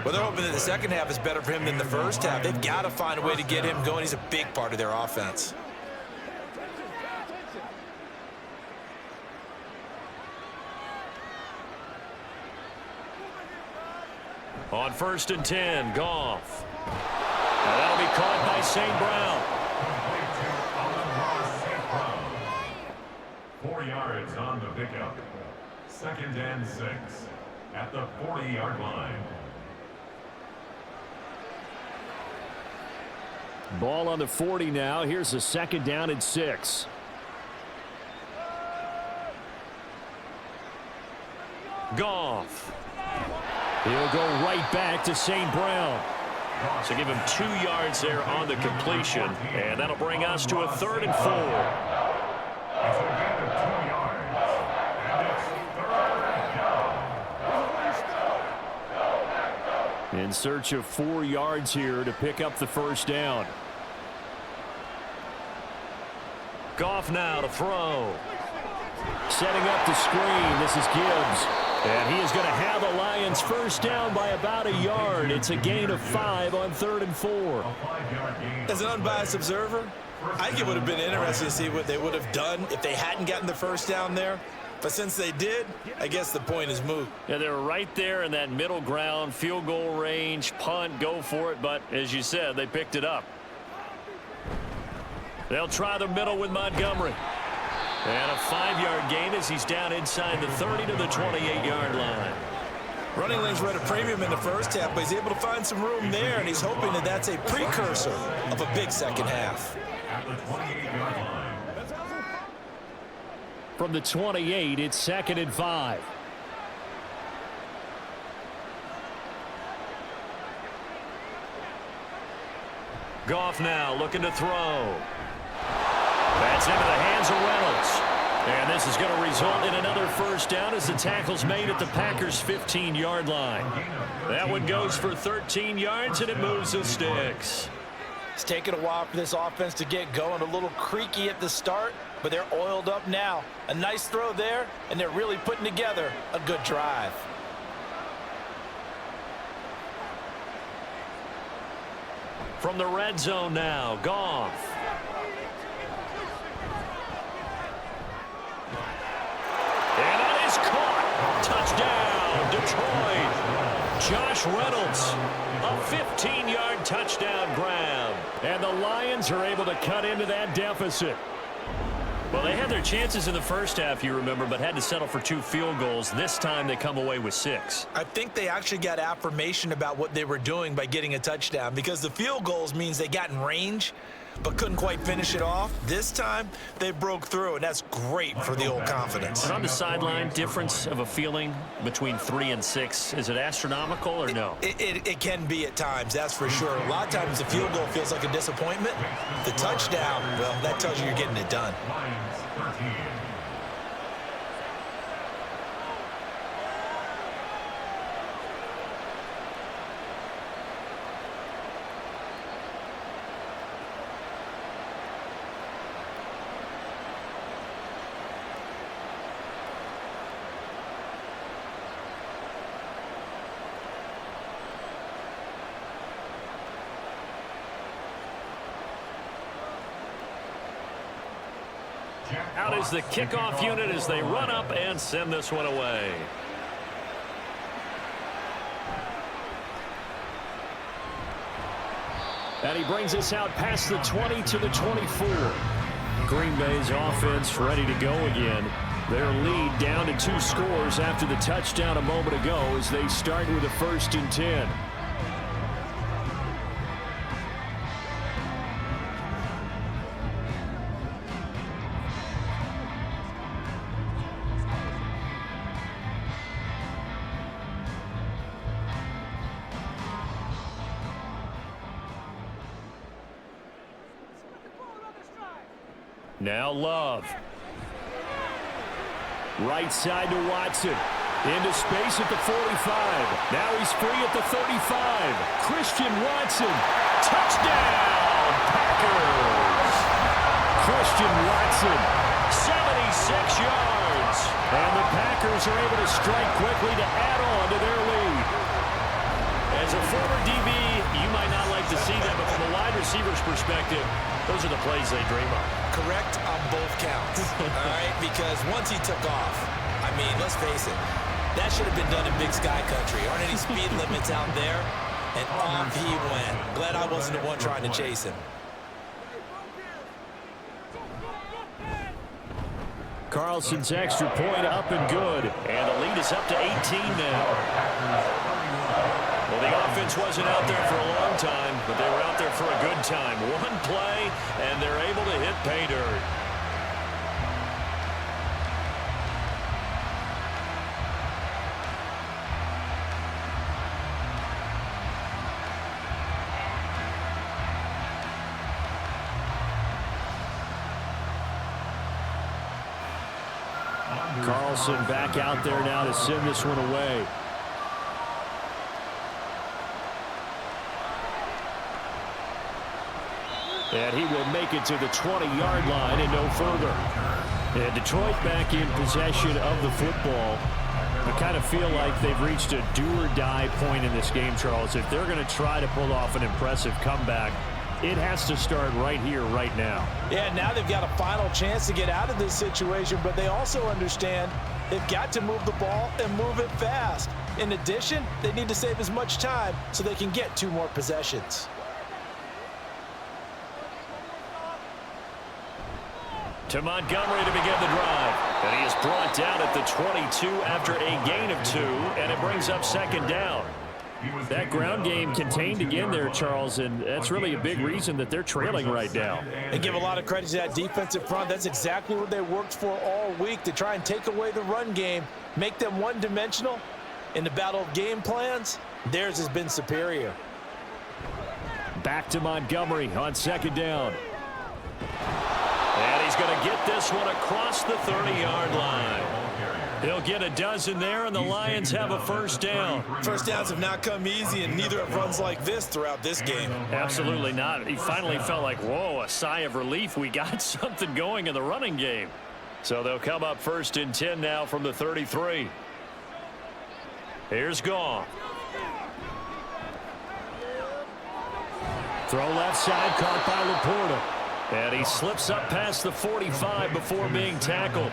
Well, they're hoping that the second half is better for him than the first half. They've got to find a way to get him going. He's a big part of their offense. On 1st and 10, Goff. Now that'll be caught by St. Brown. 4 yards on the pickup. 2nd and 6 at the 40-yard line. Ball on the 40 now. Here's a 2nd down and 6. Goff. He'll go right back to St. Brown. So give him 2 yards there on the completion, and that'll bring us to a 3rd and 4. It's a gain of 2 yards, and it's 3rd down. In search of 4 yards here to pick up the 1st down. Goff now to throw. Setting up the screen. This is Gibbs. And he is going to have a Lions 1st down by about a yard. It's a gain of 5 on 3rd and 4. As an unbiased observer, I think it would have been interesting to see what they would have done if they hadn't gotten the 1st down there. But since they did, I guess the point is moot. Yeah, they were right there in that middle ground, field goal range, punt, go for it. But as you said, they picked it up. They'll try the middle with Montgomery. And a 5-yard gain as he's down inside the 30 to the 28-yard line. Running lanes were at a premium in the first half, but he's able to find some room there, and he's hoping that that's a precursor of a big second half. At the 28-yard line. From the 28, it's 2nd and 5. Goff now looking to throw. That's into the hands of Reynolds. And this is going to result in another 1st down as the tackle's made at the Packers' 15-yard line. That one goes for 13 yards, and it moves the sticks. It's taken a while for this offense to get going. A little creaky at the start, but they're oiled up now. A nice throw there, and they're really putting together a good drive. From the red zone now, Goff. And that is caught. Touchdown, Detroit. Josh Reynolds, a 15-yard touchdown grab. And the Lions are able to cut into that deficit. Well, they had their chances in the first half, you remember, but had to settle for 2 field goals. This time they come away with 6. I think they actually got affirmation about what they were doing by getting a touchdown, because the field goals means they got in range. but couldn't quite finish it off. This time, they broke through, and that's great for the old confidence. And on the sideline, difference of a feeling between 3 and 6, is it astronomical or no? It can be at times, that's for sure. A lot of times the field goal feels like a disappointment. The touchdown, well, that tells you you're getting it done. Lions 13. Out is the kickoff unit as they run up and send this one away. And he brings us out past the 20 to the 24. Green Bay's offense ready to go again. Their lead down to 2 scores after the touchdown a moment ago as they start with a 1st and 10. Now Love. Right side to Watson. Into space at the 45. Now he's free at the 35. Christian Watson. Touchdown, Packers. Christian Watson. 76 yards. And the Packers are able to strike quickly to add on to their lead. As a former DB, you might not like to see that, but from a wide receiver's perspective, those are the plays they dream of. Correct on both counts, all right? Because once he took off, I mean, let's face it, that should have been done in Big Sky Country. Aren't any speed limits out there? And off he went. Glad I wasn't the one trying to chase him. Carlson's extra point up and good. And the lead is up to 18 now. Well, the offense wasn't out there for a long time, but they were out there for a good time. One play, and they're able to hit pay dirt. Carlson back out there now to send this one away. And he will make it to the 20-yard line and no further. And Detroit back in possession of the football. I kind of feel like they've reached a do-or-die point in this game, Charles. If they're going to try to pull off an impressive comeback, it has to start right here, right now. Yeah, now they've got a final chance to get out of this situation, but they also understand they've got to move the ball and move it fast. In addition, they need to save as much time so they can get 2 more possessions. To Montgomery to begin the drive. And he is brought down at the 22 after a gain of 2, and it brings up 2nd down. That ground game contained again there, Charles, and that's really a big reason that they're trailing right now. They give a lot of credit to that defensive front. That's exactly what they worked for all week, to try and take away the run game, make them one-dimensional. In the battle of game plans, theirs has been superior. Back to Montgomery on 2nd down. And he's going to get this one across the 30-yard line. He'll get a dozen there, and the Lions have a 1st down. First downs have not come easy, and neither have runs like this throughout this game. Absolutely not. He finally felt like, whoa, a sigh of relief. We got something going in the running game. So they'll come up 1st and 10 now from the 33. Here's Goff. Throw left side, caught by Laporta. And he slips up past the 45 before being tackled.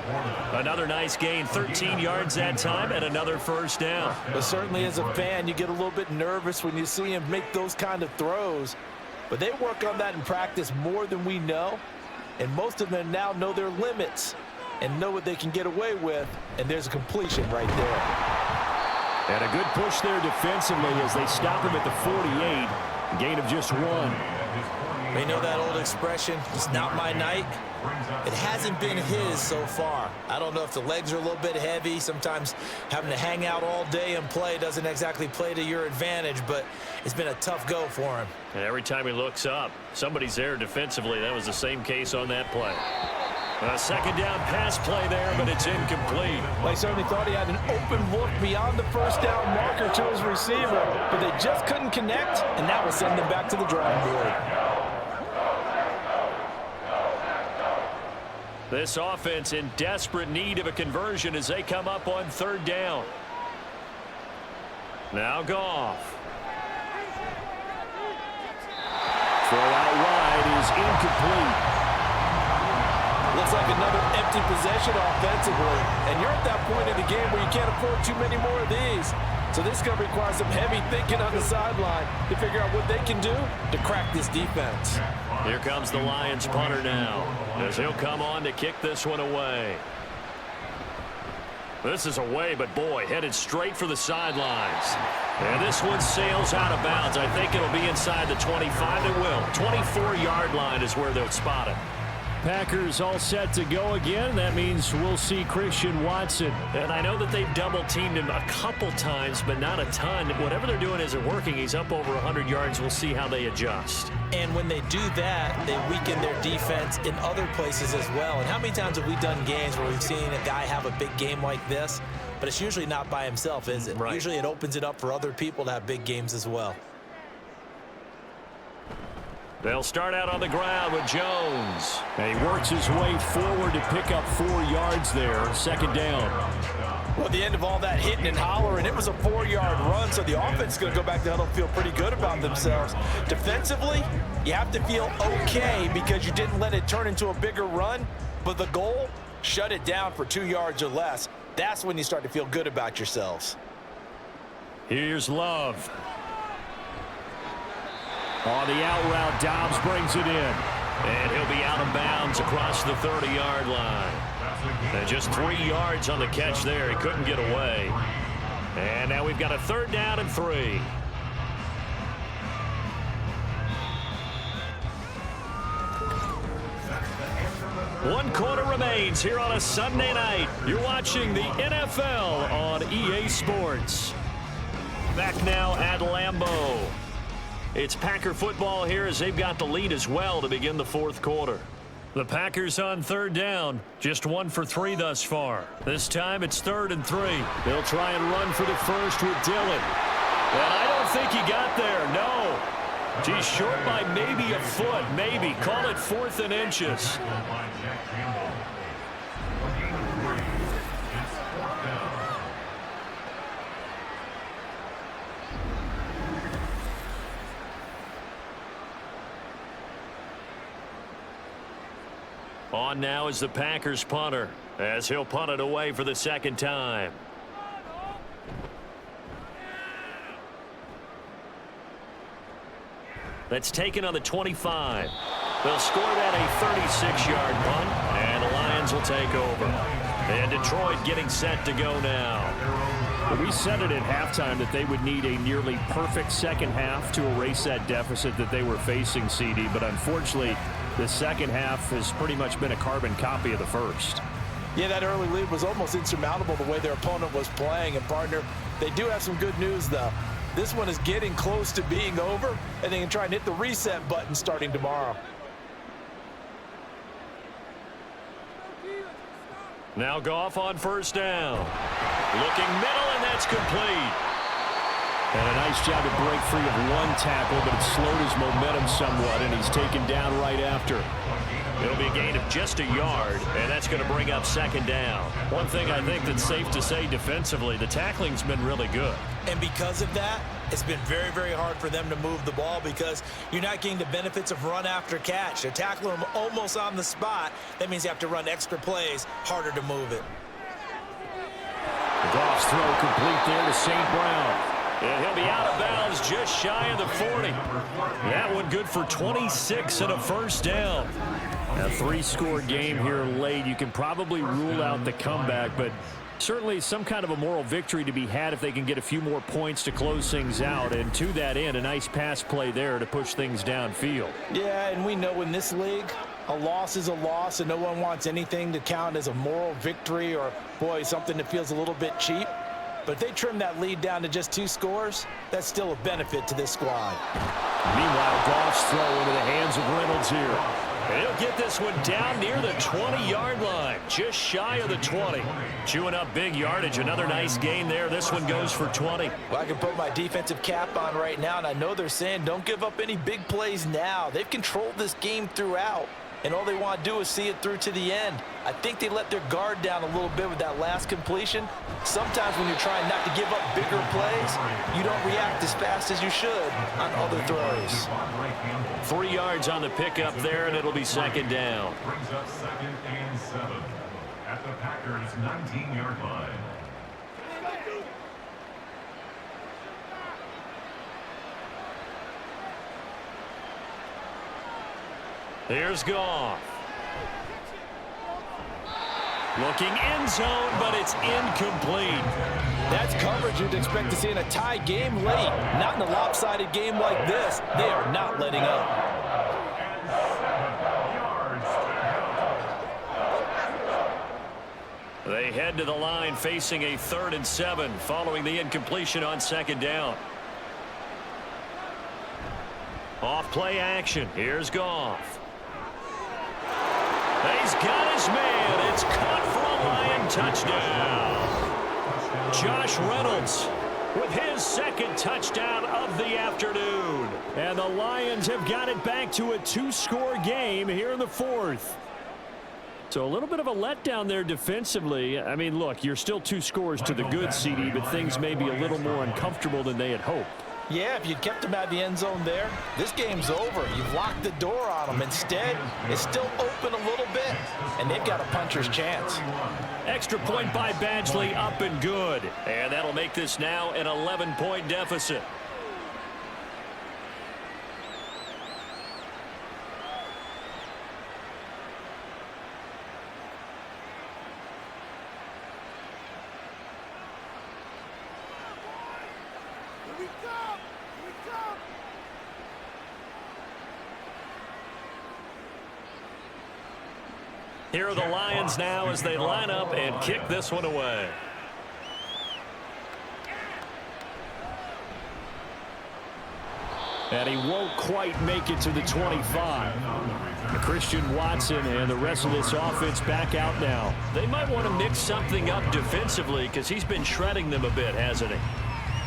Another nice gain, 13 yards that time, and another 1st down. But certainly as a fan, you get a little bit nervous when you see him make those kind of throws. But they work on that in practice more than we know. And most of them now know their limits and know what they can get away with. And there's a completion right there. And a good push there defensively as they stop him at the 48. Gain of just 1. You know that old expression, it's not my night? It hasn't been his so far. I don't know if the legs are a little bit heavy. Sometimes having to hang out all day and play doesn't exactly play to your advantage, but it's been a tough go for him. And every time he looks up, somebody's there defensively. That was the same case on that play. A second down pass play there, but it's incomplete. They certainly thought he had an open look beyond the first down marker to his receiver, but they just couldn't connect, and that will send them back to the drawing board. This offense in desperate need of a conversion as they come up on third down. Now Goff. Throw out wide is incomplete. Looks like another empty possession offensively. And you're at that point in the game where you can't afford too many more of these. So this is going to require some heavy thinking on the sideline to figure out what they can do to crack this defense. Here comes the Lions punter now, as he'll come on to kick this one away. This is away, but boy, headed straight for the sidelines. And this one sails out of bounds. I think it'll be inside the 25. It will. 24-yard line is where they'll spot it. Packers all set to go again. That means we'll see Christian Watson. And I know that they've double-teamed him a couple times, but not a ton. Whatever they're doing isn't working. He's up over 100 yards. We'll see how they adjust. And when they do that, they weaken their defense in other places as well. And how many times have we done games where we've seen a guy have a big game like this? But it's usually not by himself, is it? Right. Usually it opens it up for other people to have big games as well. They'll start out on the ground with Jones. And he works his way forward to pick up 4 yards there. Second down. Well, at the end of all that hitting and hollering, it was a 4-yard run, so the offense is going to go back to huddle and feel pretty good about themselves. Defensively, you have to feel okay because you didn't let it turn into a bigger run, but the goal, shut it down for 2 yards or less. That's when you start to feel good about yourselves. Here's Love. On the out route, Dobbs brings it in. And he'll be out of bounds across the 30-yard line. And just 3 yards on the catch there. He couldn't get away. And now we've got a third down and 3. One quarter remains here on a Sunday night. You're watching the NFL on EA Sports. Back now at Lambeau. It's Packer football here as they've got the lead as well to begin the fourth quarter. The Packers on third down. Just 1 for 3 thus far. This time it's 3rd and 3. They'll try and run for the first with Dillon. And I don't think he got there. No. He's short by maybe a foot. Maybe. Call it 4th and inches. On now is the Packers punter as he'll punt it away for the second time. That's taken on the 25. They'll score that a 36-yard punt, and the Lions will take over. And Detroit getting set to go now. We said it at halftime that they would need a nearly perfect second half to erase that deficit that they were facing, CD, but unfortunately the second half has pretty much been a carbon copy of the first. Yeah, that early lead was almost insurmountable the way their opponent was playing. And, partner, they do have some good news, though. This one is getting close to being over, and they can try and hit the reset button starting tomorrow. Now Goff on first down. Looking middle, and that's complete. And a nice job to break free of 1 tackle, but it slowed his momentum somewhat, and he's taken down right after. It'll be a gain of just a yard, and that's going to bring up second down. One thing I think that's safe to say defensively, the tackling's been really good. And because of that, it's been very, very hard for them to move the ball because you're not getting the benefits of run after catch. They're tackling them almost on the spot. That means you have to run extra plays, harder to move it. Goff's throw complete there to St. Brown. And he'll be out of bounds just shy of the 40. That one good for 26 and a first down. A 3-score game here late. You can probably rule out the comeback, but certainly some kind of a moral victory to be had if they can get a few more points to close things out. And to that end, a nice pass play there to push things downfield. Yeah, and we know in this league, a loss is a loss, and no one wants anything to count as a moral victory or, boy, something that feels a little bit cheap. But if they trim that lead down to just 2 scores, that's still a benefit to this squad. Meanwhile, Goff's throw into the hands of Reynolds here. And he'll get this one down near the 20-yard line, just shy of the 20. Chewing up big yardage. Another nice gain there. This one goes for 20. Well, I can put my defensive cap on right now, and I know they're saying don't give up any big plays now. They've controlled this game throughout, and all they want to do is see it through to the end. I think they let their guard down a little bit with that last completion. Sometimes when you're trying not to give up bigger plays, you don't react as fast as you should on other throws. 3 yards on the pickup there, and it'll be second down. Brings up 2nd and 7 at the Packers' 19-yard line. Here's Goff. Looking end zone, but it's incomplete. That's coverage you'd expect to see in a tie game late. Not in a lopsided game like this. They are not letting up. They head to the line facing a 3rd and 7 following the incompletion on 2nd down. Off play action. Here's Goff. He's got his man. It's caught for a Lion touchdown. Josh Reynolds with his 2nd touchdown of the afternoon. And the Lions have got it back to a 2-score game here in the 4th. So a little bit of a letdown there defensively. I mean, look, you're still 2 scores to the good, CD, but things may be a little more uncomfortable than they had hoped. Yeah, if you'd kept them out of the end zone there, this game's over. You've locked the door on them. Instead, it's still open a little bit, and they've got a puncher's chance. Extra point by Badgley, up and good. And that'll make this now an 11-point deficit. Here are the Lions now as they line up and kick this one away. And he won't quite make it to the 25. Christian Watson and the rest of this offense back out now. They might want to mix something up defensively because he's been shredding them a bit, hasn't he?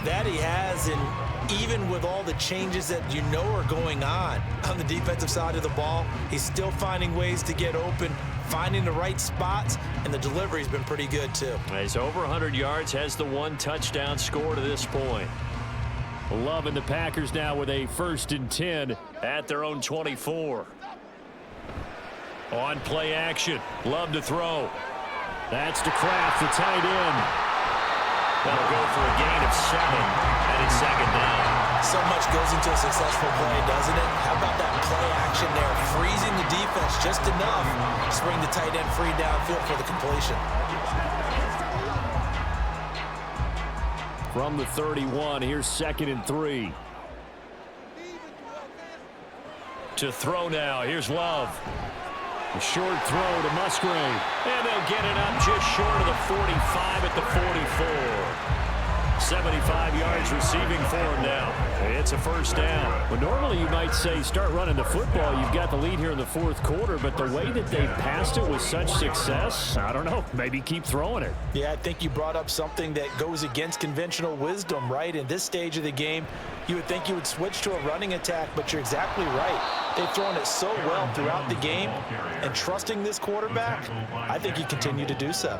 That he has, and even with all the changes that you know are going on the defensive side of the ball, he's still finding ways to get open, finding the right spots, and the delivery's been pretty good too. He's over 100 yards, has the 1 touchdown score to this point. Love and the Packers now with a 1st and 10 at their own 24. On play action, Love to throw. That's to Kraft, the tight end. That'll go for a gain of 7, and it's second down. So much goes into a successful play, doesn't it? How about that play action there? Freezing the defense just enough to bring the tight end free downfield for the completion. From the 31, here's 2nd and 3. To throw now, here's Love. A short throw to Musgrave. And they'll get it up just short of the 45 at the 44. 75 yards receiving for him now. It's a 1st down. Well, normally you might say start running the football. You've got the lead here in the 4th quarter, but the way that they passed it with such success, I don't know, maybe keep throwing it. Yeah, I think you brought up something that goes against conventional wisdom, right? In this stage of the game, you would think you would switch to a running attack, but you're exactly right. They've thrown it so well throughout the game, and trusting this quarterback, I think you continue to do so.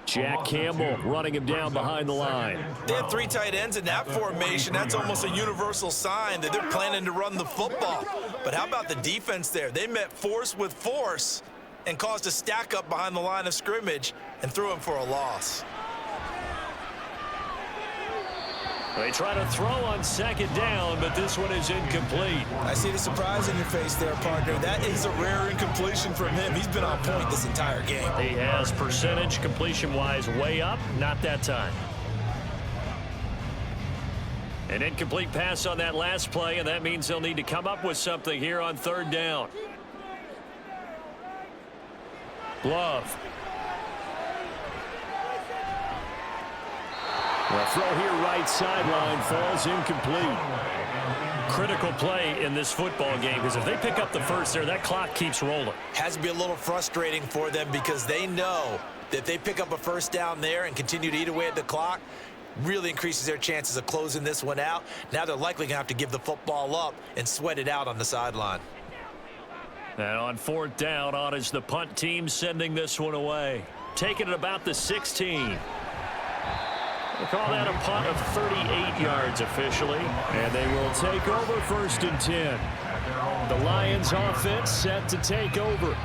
Jack Campbell running him down behind the line. They have 3 tight ends in that formation. That's almost a universal sign that they're planning to run the football. But how about the defense there? They met force with force and caused a stack up behind the line of scrimmage and threw him for a loss. They try to throw on second down, but this one is incomplete. I see the surprise in your face there, partner. That is a rare incompletion from him. He's been on point this entire game. He has percentage completion-wise way up. Not that time. An incomplete pass on that last play, and that means they'll need to come up with something here on third down. Love. The throw here right sideline falls incomplete. Critical play in this football game because if they pick up the first there, that clock keeps rolling. Has to be a little frustrating for them because they know that if they pick up a first down there and continue to eat away at the clock, really increases their chances of closing this one out. Now they're likely going to have to give the football up and sweat it out on the sideline. And on fourth down, on is the punt team sending this one away. Taking it about the 16. They call that a punt of 38 yards officially. And they will take over first and 10. The Lions offense set to take over.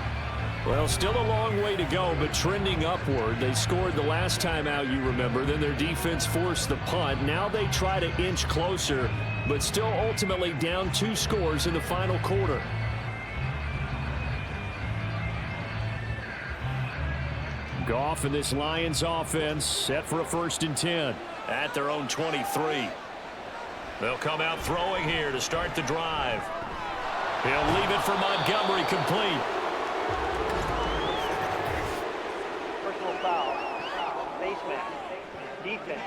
Well, still a long way to go, but trending upward. They scored the last time out, you remember. Then their defense forced the punt. Now they try to inch closer, but still ultimately down 2 scores in the final quarter. Goff and this Lions offense set for a first and 10 at their own 23. They'll come out throwing here to start the drive. He'll leave it for Montgomery complete. Personal foul. Face mask. Defense.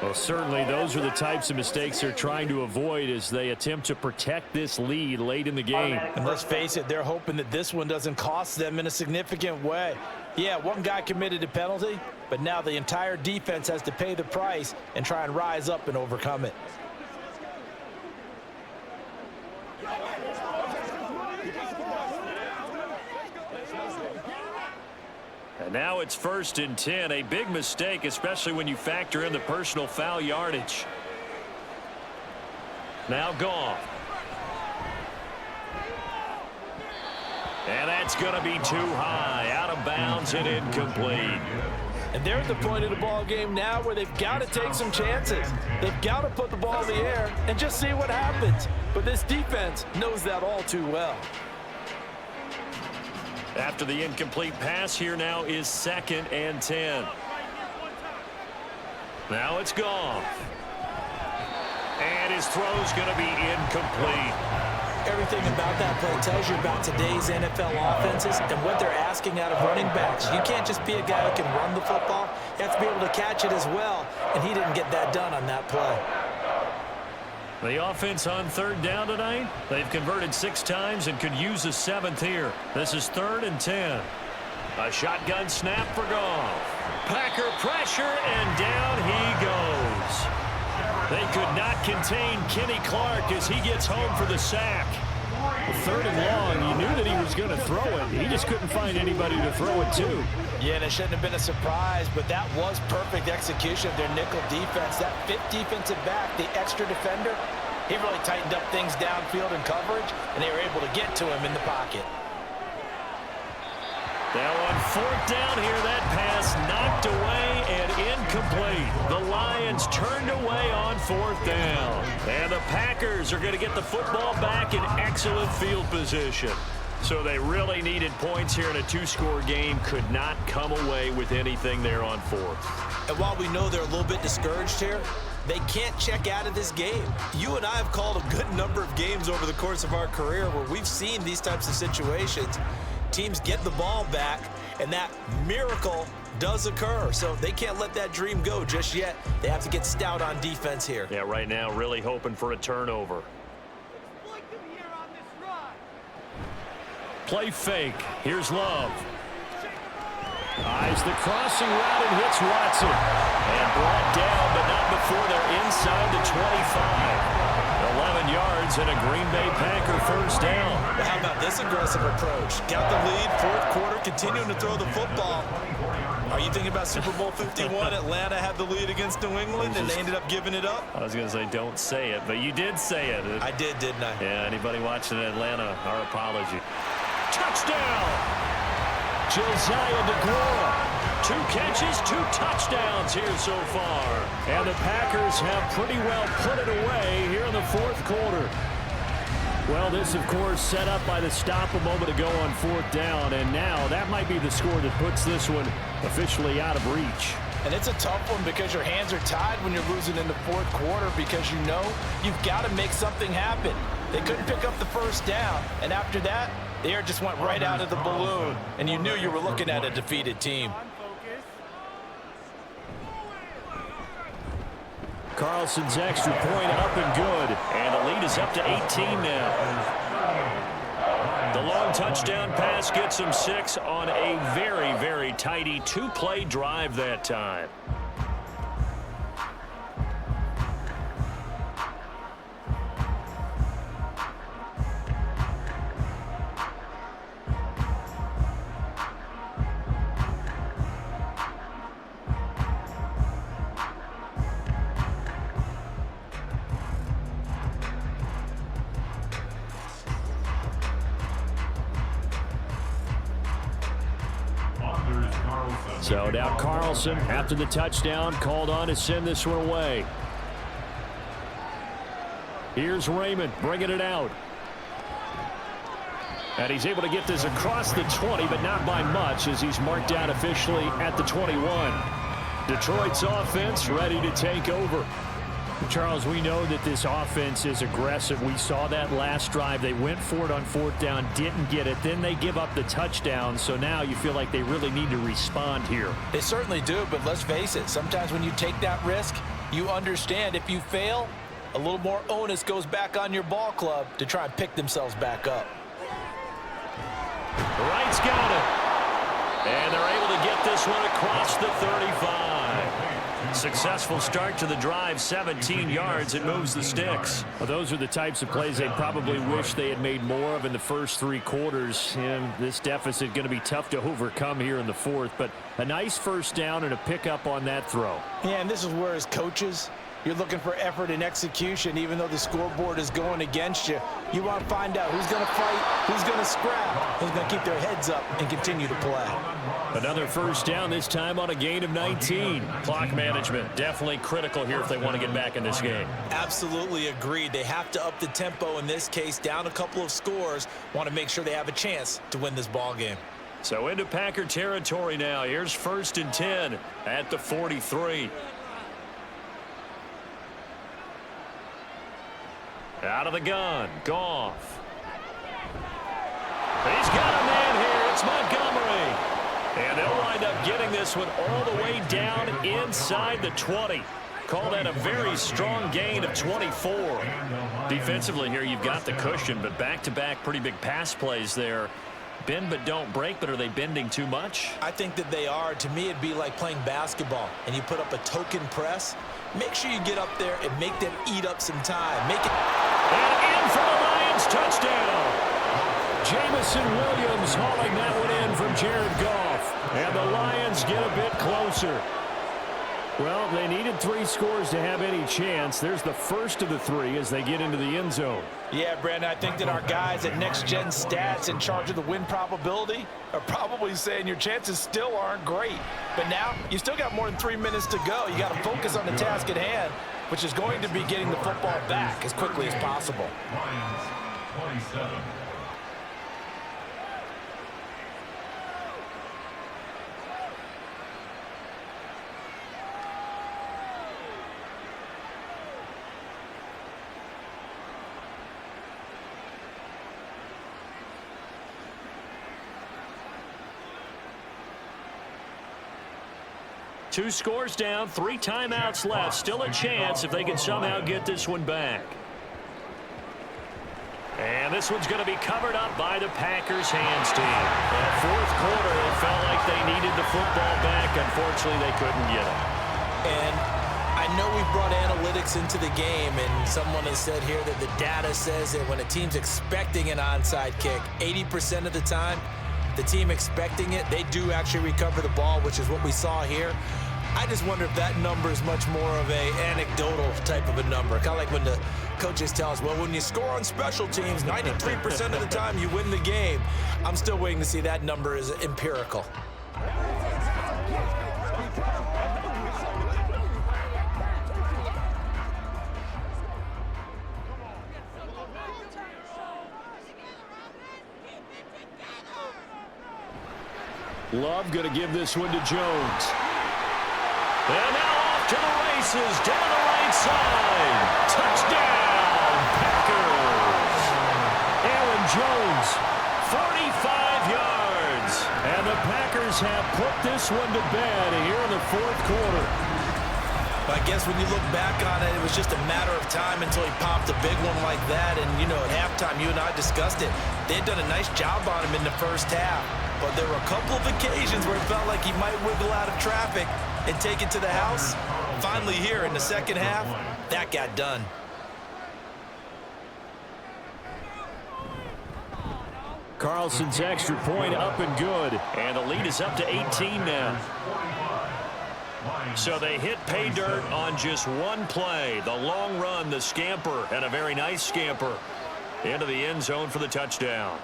Well, certainly those are the types of mistakes they're trying to avoid as they attempt to protect this lead late in the game. And let's face it, they're hoping that this one doesn't cost them in a significant way. Yeah, one guy committed a penalty, but now the entire defense has to pay the price and try and rise up and overcome it. And now it's first and 10. A big mistake, especially when you factor in the personal foul yardage. Now Goff. And that's going to be too high. Out of bounds and incomplete. And they're at the point of the ball game now where they've got to take some chances. They've got to put the ball in the air and just see what happens. But this defense knows that all too well. After the incomplete pass, here now is second and 10. Now it's Goff. And his throw's going to be incomplete. Everything about that play tells you about today's NFL offenses and what they're asking out of running backs. You can't just be a guy who can run the football. You have to be able to catch it as well, and he didn't get that done on that play. The offense on third down tonight, they've converted 6 times and could use a 7th here. This is third and 10. A shotgun snap for Goff. Packer pressure, and down he goes. They could not contain Kenny Clark as he gets home for the sack. Third and long, you knew that he was going to throw it. He just couldn't find anybody to throw it to. Yeah, and it shouldn't have been a surprise, but that was perfect execution of their nickel defense. That 5th defensive back, the extra defender, he really tightened up things downfield in coverage, and they were able to get to him in the pocket. Now on fourth down here, that pass knocked away and incomplete. The Lions turned away on fourth down. And the Packers are going to get the football back in excellent field position. So they really needed points here in a 2-score game. Could not come away with anything there on fourth. And while we know they're a little bit discouraged here, they can't check out of this game. You and I have called a good number of games over the course of our career where we've seen these types of situations. Teams get the ball back, and that miracle does occur. So they can't let that dream go just yet. They have to get stout on defense here. Yeah, right now really hoping for a turnover. Play fake. Here's Love. Eyes the crossing route and hits Watson. And brought down, but not before they're inside the 25. 11 yards and a Green Bay Packer first down. Well, how about this aggressive approach? Got the lead, fourth quarter, continuing to throw the football. Are you thinking about Super Bowl 51? Atlanta had the lead against New England, and they ended up giving it up? I was going to say don't say it, but you did say it. I did, didn't I? Yeah, anybody watching Atlanta, our apology. Touchdown! Josiah DeGuara. 2 catches, 2 touchdowns here so far. And the Packers have pretty well put it away here in the fourth quarter. Well, this, of course, set up by the stop a moment ago on 4th down, and now that might be the score that puts this one officially out of reach. And it's a tough one because your hands are tied when you're losing in the fourth quarter because you know you've got to make something happen. They couldn't pick up the first down, and after that, the air just went right out of the balloon, and you knew you were looking at a defeated team. Carlson's extra point up and good. And the lead is up to 18 now. The long touchdown pass gets him 6 on a very, very tidy 2-play drive that time. So now Carlson, after the touchdown, called on to send this one away. Here's Raymond bringing it out. And he's able to get this across the 20, but not by much as he's marked out officially at the 21. Detroit's offense ready to take over. Charles, we know that this offense is aggressive. We saw that last drive. They went for it on 4th down, didn't get it. Then they give up the touchdown. So now you feel like they really need to respond here. They certainly do, but let's face it. Sometimes when you take that risk, you understand if you fail, a little more onus goes back on your ball club to try and pick themselves back up. Wright's got it. And they're able to get this one across the 35. Successful start to the drive, 17 yards. It moves the sticks. Well, those are the types of plays they probably wish they had made more of in the first 3 quarters. And this deficit going to be tough to overcome here in the fourth. But a nice first down and a pickup on that throw. Yeah, and this is where as coaches, you're looking for effort and execution, even though the scoreboard is going against you. You want to find out who's going to fight, who's going to scrap, who's going to keep their heads up and continue to play. Another first down, this time on a gain of 19. Clock management definitely critical here if they want to get back in this game. Absolutely agreed. They have to up the tempo in this case, down a couple of scores. Want to make sure they have a chance to win this ball game. So into Packer territory now. Here's 1st and 10 at the 43. Out of the gun, Goff. He's got a man here. It's Montgomery. And they'll wind up getting this one all the way down inside the 20. Call that a very strong gain of 24. Defensively here, you've got the cushion, but back-to-back pretty big pass plays there. Bend but don't break, but are they bending too much? I think that they are. To me, it'd be like playing basketball, and you put up a token press. Make sure you get up there and make them eat up some time. Make it. And in for the Lions, touchdown. Jamison Williams hauling that one in from Jared Goff. And the Lions get a bit closer. Well, they needed 3 scores to have any chance. There's the first of the 3 as they get into the end zone. Yeah, Brandon, I think that our guys at Next Gen Stats in charge of the win probability are probably saying your chances still aren't great. But now you still got more than 3 minutes to go. You got to focus on the task at hand, which is going to be getting the football back as quickly as possible. Lions, 27. Two scores down, 3 timeouts left. Still a chance if they can somehow get this one back. And this one's going to be covered up by the Packers hands team. In the fourth quarter, it felt like they needed the football back. Unfortunately, they couldn't get it. And I know we brought analytics into the game, and someone has said here that the data says that when a team's expecting an onside kick, 80% of the time, the team expecting it, they do actually recover the ball, which is what we saw here. I just wonder if that number is much more of a anecdotal type of a number. Kind of like when the coaches tell us, well, when you score on special teams, 93% of the time you win the game. I'm still waiting to see that number is empirical. Love going to give this one to Jones. And now off to the races, down the right side. Touchdown, Packers. Aaron Jones, 45 yards. And the Packers have put this one to bed here in the fourth quarter. I guess when you look back on it, it was just a matter of time until he popped a big one like that. And, you know, at halftime, you and I discussed it. They had done a nice job on him in the first half. But there were a couple of occasions where it felt like he might wiggle out of traffic and take it to the house. Finally here in the second half, that got done. Carlson's extra point up and good. And the lead is up to 18 now. So they hit pay dirt on just one play. The long run, the scamper, and a very nice scamper into the end zone for the touchdown.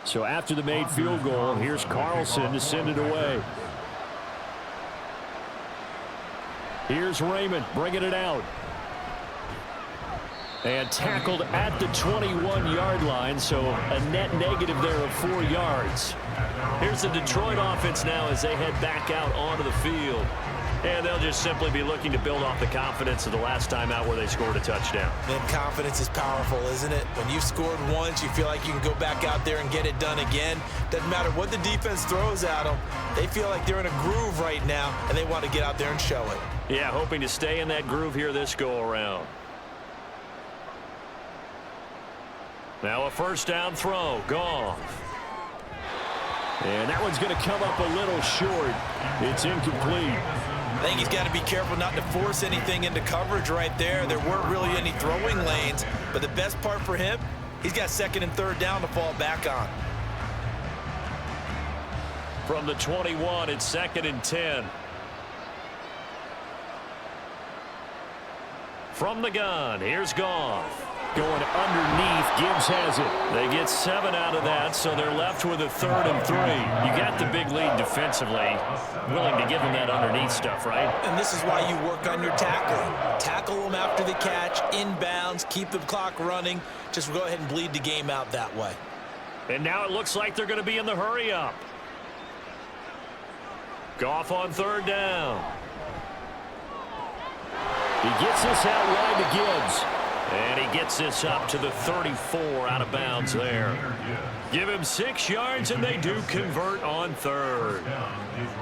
So after the made field goal, here's Carlson to send it away. Here's Raymond bringing it out. And tackled at the 21-yard line, so a net negative there of 4 yards. Here's the Detroit offense now as they head back out onto the field. And they'll just simply be looking to build off the confidence of the last time out where they scored a touchdown. And confidence is powerful, isn't it? When you've scored once, you feel like you can go back out there and get it done again. Doesn't matter what the defense throws at them. They feel like they're in a groove right now, and they want to get out there and show it. Yeah, hoping to stay in that groove here this go-around. Now a first down throw. Goff. And that one's going to come up a little short. It's incomplete. I think he's got to be careful not to force anything into coverage right there. There weren't really any throwing lanes, but the best part for him, he's got second and third down to fall back on. From the 21, it's second and 10. From the gun, here's Goff. Going underneath, Gibbs has it. They get 7 out of that, so they're left with a third and 3. You got the big lead defensively. Willing to give them that underneath stuff, right? And this is why you work on your tackling. Tackle them after the catch, inbounds, keep the clock running. Just go ahead and bleed the game out that way. And now it looks like they're going to be in the hurry-up. Goff on third down. He gets this out wide to Gibbs. And he gets this up to the 34 out of bounds there. Give him 6 yards, and they do convert on third.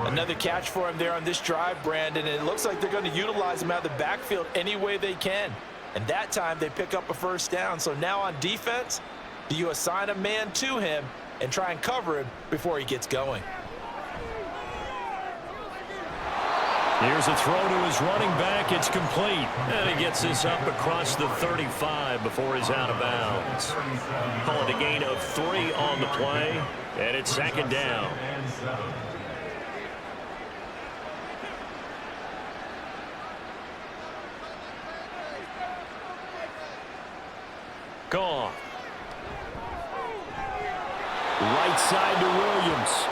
Another catch for him there on this drive, Brandon, and it looks like they're going to utilize him out of the backfield any way they can. And that time they pick up a first down. So now on defense, do you assign a man to him and try and cover him before he gets going? Here's a throw to his running back. It's complete. And he gets this up across the 35 before he's out of bounds. Call it a gain of 3 on the play. And it's second down. Goff. Right side to Williams.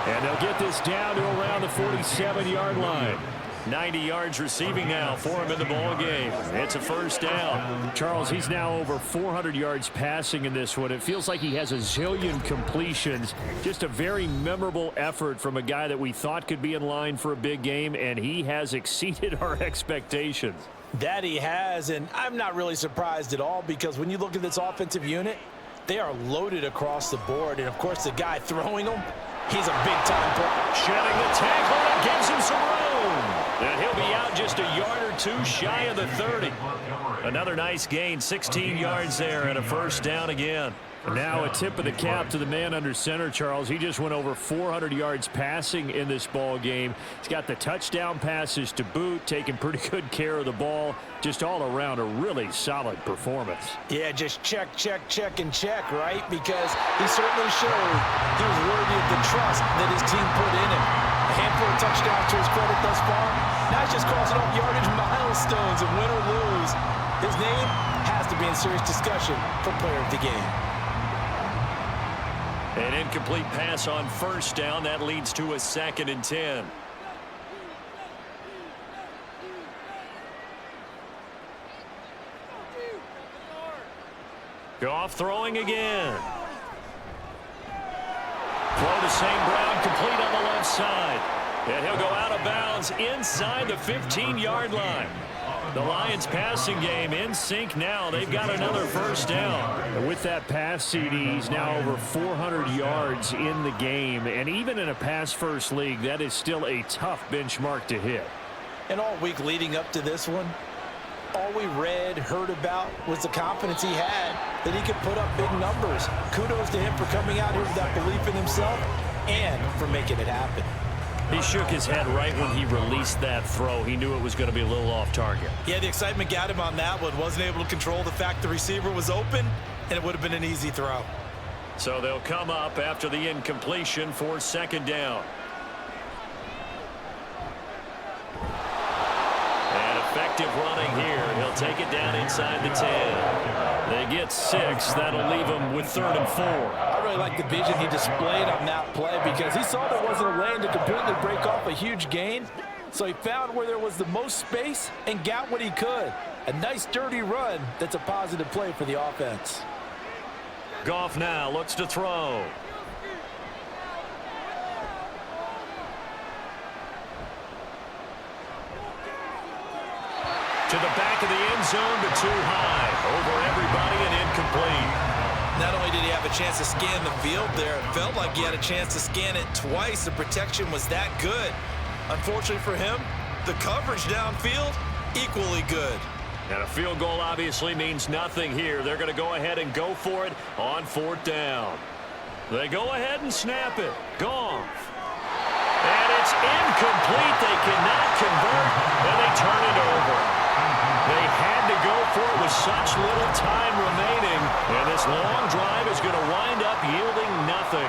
And they'll get this down to around the 47-yard line. 90 yards receiving now for him in the ball game. It's a first down. Charles, he's now over 400 yards passing in this one. It feels like he has a zillion completions. Just a very memorable effort from a guy that we thought could be in line for a big game, and he has exceeded our expectations. That he has, and I'm not really surprised at all because when you look at this offensive unit, they are loaded across the board. And, of course, the guy throwing them, he's a big-time player. Shedding the tackle and gives him some room. And he'll be out just a yard or two shy of the 30. Another nice gain, 16 yards there and a first down again. Now a tip of the cap to the man under center, Charles. He just went over 400 yards passing in this ball game. He's got the touchdown passes to boot, taking pretty good care of the ball. Just all around a really solid performance. Yeah, just check, and check, right? Because he certainly showed he was worthy of the trust that his team put in him. A handful of touchdowns to his credit thus far. Now he's just crossing off yardage milestones, and win or lose, his name has to be in serious discussion for player of the game. An incomplete pass on first down. That leads to a 2nd and 10. Goff throwing again. Throw to St. Brown, complete on the left side. And he'll go out of bounds inside the 15-yard line. The Lions passing game in sync now. They've got another first down. And with that pass, CD, he's now over 400 yards in the game. And even in a pass-first league, that is still a tough benchmark to hit. And all week leading up to this one, all we read, heard about was the confidence he had that he could put up big numbers. Kudos to him for coming out here with that belief in himself and for making it happen. He shook his head right when he released that throw. He knew it was going to be a little off target. Yeah, the excitement got him on that one. Wasn't able to control the fact the receiver was open, and it would have been an easy throw. So they'll come up after the incompletion for 2nd down. And effective running here. He'll take it down inside the 10. They get 6. That'll leave them with 3rd and 4. I really like the vision he displayed on that play because he saw there wasn't a lane to completely break off a huge gain. So he found where there was the most space and got what he could. A nice, dirty run that's a positive play for the offense. Goff now looks to throw. To the back of the end zone, but too high. Over everybody and incomplete. Not only did he have a chance to scan the field there, it felt like he had a chance to scan it twice. The protection was that good. Unfortunately for him, the coverage downfield, equally good. And a field goal obviously means nothing here. They're going to go ahead and go for it on 4th down. They go ahead and snap it. Goff. And it's incomplete. They cannot convert, and they turn it over. They had to go for it with such little time remaining, and this long drive is going to wind up yielding nothing.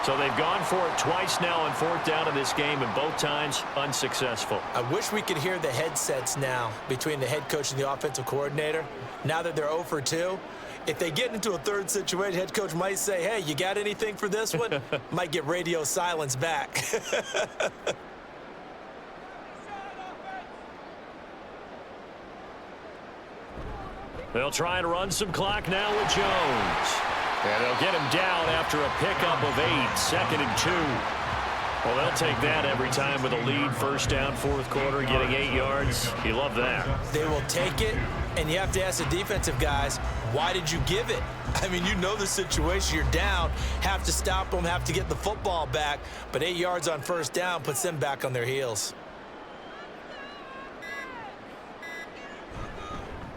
So they've gone for it twice now on 4th down in this game, and both times unsuccessful. I wish we could hear the headsets now between the head coach and the offensive coordinator. Now that they're 0 for 2, if they get into a third situation, head coach might say, hey, you got anything for this one? Might get radio silence back. They'll try and run some clock now with Jones. And they'll get him down after a pickup of 8, 2nd and 2. Well, they'll take that every time with a lead. First down, 4th quarter, getting 8 yards. You love that. They will take it, and you have to ask the defensive guys, why did you give it? I mean, you know the situation. You're down, have to stop them, have to get the football back. But 8 yards on first down puts them back on their heels.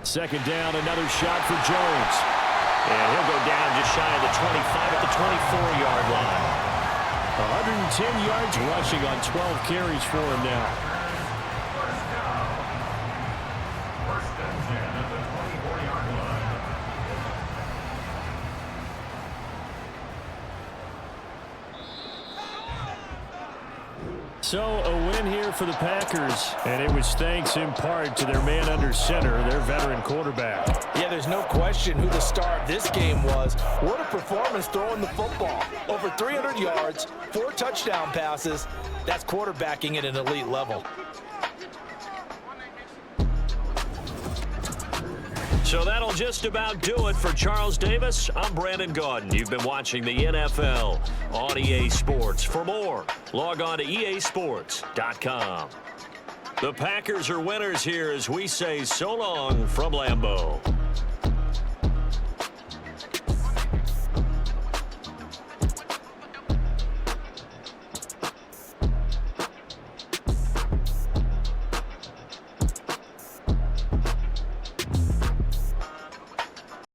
2nd down, another shot for Jones. And he'll go down just shy of the 25 at the 24-yard line. 110 yards rushing on 12 carries for him now. First and 10 at the 24-yard line. So a win here for the Packers, and it was thanks in part to their man under center, their veteran quarterback. Yeah, there's no question who the star of this game was. What a performance throwing the football. Over 300 yards, 4 touchdown passes. That's quarterbacking at an elite level. So that'll just about do it for Charles Davis. I'm Brandon Gaudin. You've been watching the NFL on EA Sports. For more, log on to easports.com. The Packers are winners here as we say so long from Lambeau.